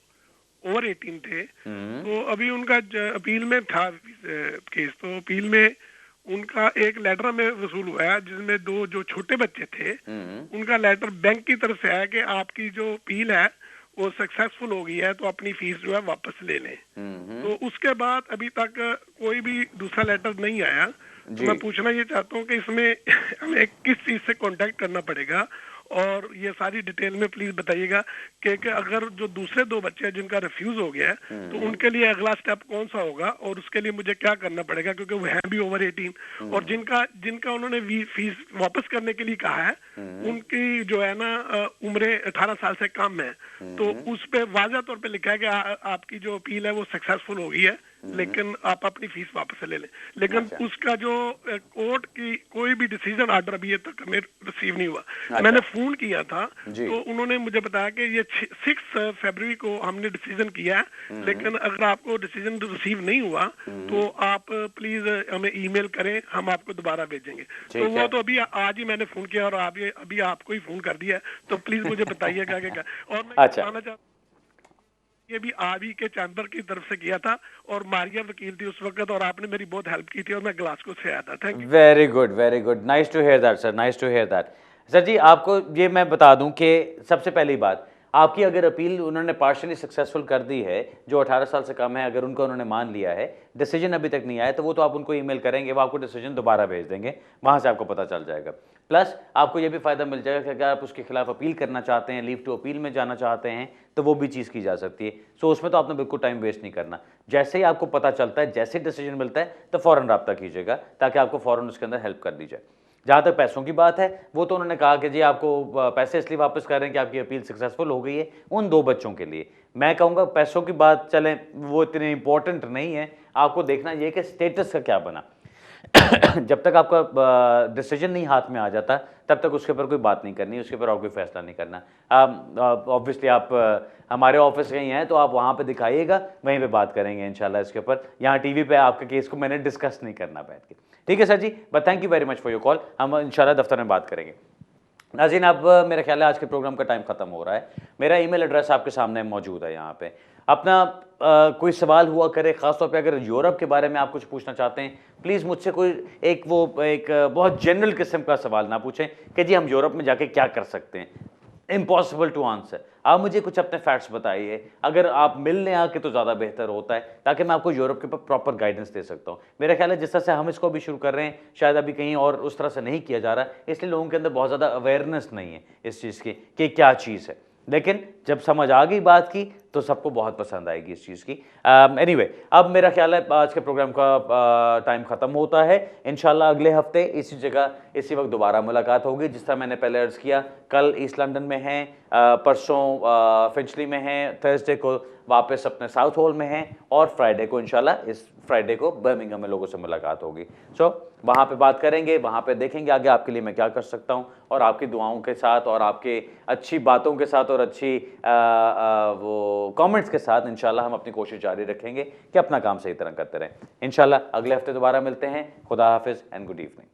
ओवर 18 थे। तो अभी उनका अपील में था केस, तो अपील में उनका एक लेटर में वसूल हुआ है, जिसमें 2 जो छोटे बच्चे थे उनका लेटर बैंक की तरफ से आया कि आपकी जो अपील है वो सक्सेसफुल हो गई है, तो अपनी फीस जो है वापस ले लें। तो उसके बाद अभी तक कोई भी दूसरा लेटर नहीं आया। तो मैं पूछना ये चाहता हूँ कि इसमें हमें किस चीज से कांटेक्ट करना पड़ेगा, और ये सारी डिटेल में प्लीज बताइएगा कि अगर जो दूसरे 2 बच्चे हैं जिनका रिफ्यूज हो गया है, तो उनके लिए अगला स्टेप कौन सा होगा और उसके लिए मुझे क्या करना पड़ेगा, क्योंकि वो है भी ओवर 18, और जिनका उन्होंने फीस वापस करने के लिए कहा है उनकी जो है ना उम्र 18 साल से कम है। तो उस पे वाज़ह तौर पे लिखा है कि आपकी जो अपील है वो सक्सेसफुल हो गई है, लेकिन आप अपनी फीस वापस ले लें। लेकिन उसका जो कोर्ट की कोई भी डिसीजन ऑर्डर अभी तक हमें रिसीव नहीं हुआ। मैंने फोन किया था तो उन्होंने मुझे बताया कि ये 6 फरवरी को हमने डिसीजन किया है, लेकिन अगर आपको डिसीजन रिसीव नहीं हुआ तो आप प्लीज हमें ईमेल करें, हम आपको दोबारा भेजेंगे। तो वो तो अभी आज ही मैंने फोन किया और अभी आपको ही फोन कर दिया, तो प्लीज मुझे बताइएगा कि क्या। और मैं बताना चाहता ये भी आप ही के चैम्बर की तरफ से किया था और मारिया वकील थी उस वक्त, और आपने मेरी बहुत हेल्प की थी और मैं ग्लासगो से आया था। Thank you. Very good, nice to hear that sir, nice to hear that. Sir ji आपको ये मैं बता दूं कि सबसे पहली बात, आपकी अगर अपील उन्होंने पार्शली सक्सेसफुल कर दी है, जो 18 साल से कम है, अगर उनको उन्होंने मान लिया है, डिसीजन अभी तक नहीं आया, तो वो तो आप उनको ईमेल करेंगे, वो आपको डिसीजन दोबारा भेज देंगे, वहाँ से आपको पता चल जाएगा। प्लस आपको ये भी फ़ायदा मिल जाएगा कि अगर आप उसके खिलाफ अपील करना चाहते हैं, लीव टू अपील में जाना चाहते हैं, तो वो भी चीज़ की जा सकती है। सो उसमें तो आपने बिल्कुल टाइम वेस्ट नहीं करना। जैसे ही आपको पता चलता है, जैसे डिसीजन मिलता है, तो फ़ौरन रब्ता कीजिएगा ताकि आपको फ़ौरन उसके अंदर हेल्प कर दी जाए। जहाँ तक पैसों की बात है, वो तो उन्होंने कहा कि जी आपको पैसे इसलिए वापस कर रहे हैं कि आपकी अपील सक्सेसफुल हो गई है उन 2 बच्चों के लिए। मैं कहूँगा पैसों की बात चलें, वो इतनी इंपॉर्टेंट नहीं है, आपको देखना ये कि स्टेटस का क्या बना। जब तक आपका डिसीजन नहीं हाथ में आ जाता, तब तक उसके ऊपर कोई बात नहीं करनी, उसके ऊपर और कोई फैसला नहीं करना। ऑब्वियसली आप हमारे ऑफिस में ही हैं, तो आप वहाँ पे दिखाइएगा, वहीं पे बात करेंगे इंशाल्लाह इसके ऊपर। यहाँ टीवी पे आपके केस को मैंने डिस्कस नहीं करना बैठ के। ठीक है सर जी, but thank you very much for your call. हम इंशाल्लाह दफ्तर में बात करेंगे। नाज़रीन, अब मेरा ख्याल है आज के प्रोग्राम का टाइम ख़त्म हो रहा है। मेरा ईमेल एड्रेस आपके सामने मौजूद है यहाँ पे। अपना कोई सवाल हुआ करे, ख़ासतौर पे अगर यूरोप के बारे में आप कुछ पूछना चाहते हैं, प्लीज़ मुझसे कोई एक बहुत जनरल किस्म का सवाल ना पूछें कि जी हम यूरोप में जाके क्या कर सकते हैं। Impossible to answer. आप मुझे कुछ अपने फैक्ट्स बताइए, अगर आप मिलने आके तो ज़्यादा बेहतर होता है, ताकि मैं आपको यूरोप के ऊपर प्रॉपर गाइडेंस दे सकता हूँ। मेरा ख्याल है जिस तरह से हम इसको भी शुरू कर रहे हैं, शायद अभी कहीं और उस तरह से नहीं किया जा रहा, इसलिए लोगों के अंदर बहुत ज़्यादा अवेयरनेस नहीं है इस चीज़ की कि क्या चीज़ है। लेकिन जब समझ आ गई बात की तो सबको बहुत पसंद आएगी इस चीज़ की। एनीवे, अब मेरा ख्याल है आज के प्रोग्राम का टाइम ख़त्म होता है। इंशाल्लाह अगले हफ्ते इसी जगह इसी वक्त दोबारा मुलाकात होगी। जिस तरह मैंने पहले अर्ज़ किया, कल ईस्ट लंदन में हैं, परसों फिंचली में हैं, थर्सडे को वापस अपने साउथ हॉल में हैं, और फ्राइडे को इंशाल्लाह इस फ्राइडे को बर्मिंघम में लोगों से मुलाकात होगी। सो वहाँ पे बात करेंगे, वहाँ पे देखेंगे आगे आपके लिए मैं क्या कर सकता हूँ, और आपकी दुआओं के साथ और आपके अच्छी बातों के साथ और अच्छी वो कमेंट्स के साथ इंशाल्लाह हम अपनी कोशिश जारी रखेंगे कि अपना काम सही तरह करते रहें। इंशाल्लाह अगले हफ्ते दोबारा मिलते हैं। खुदा हाफिज़ एंड गुड इवनिंग।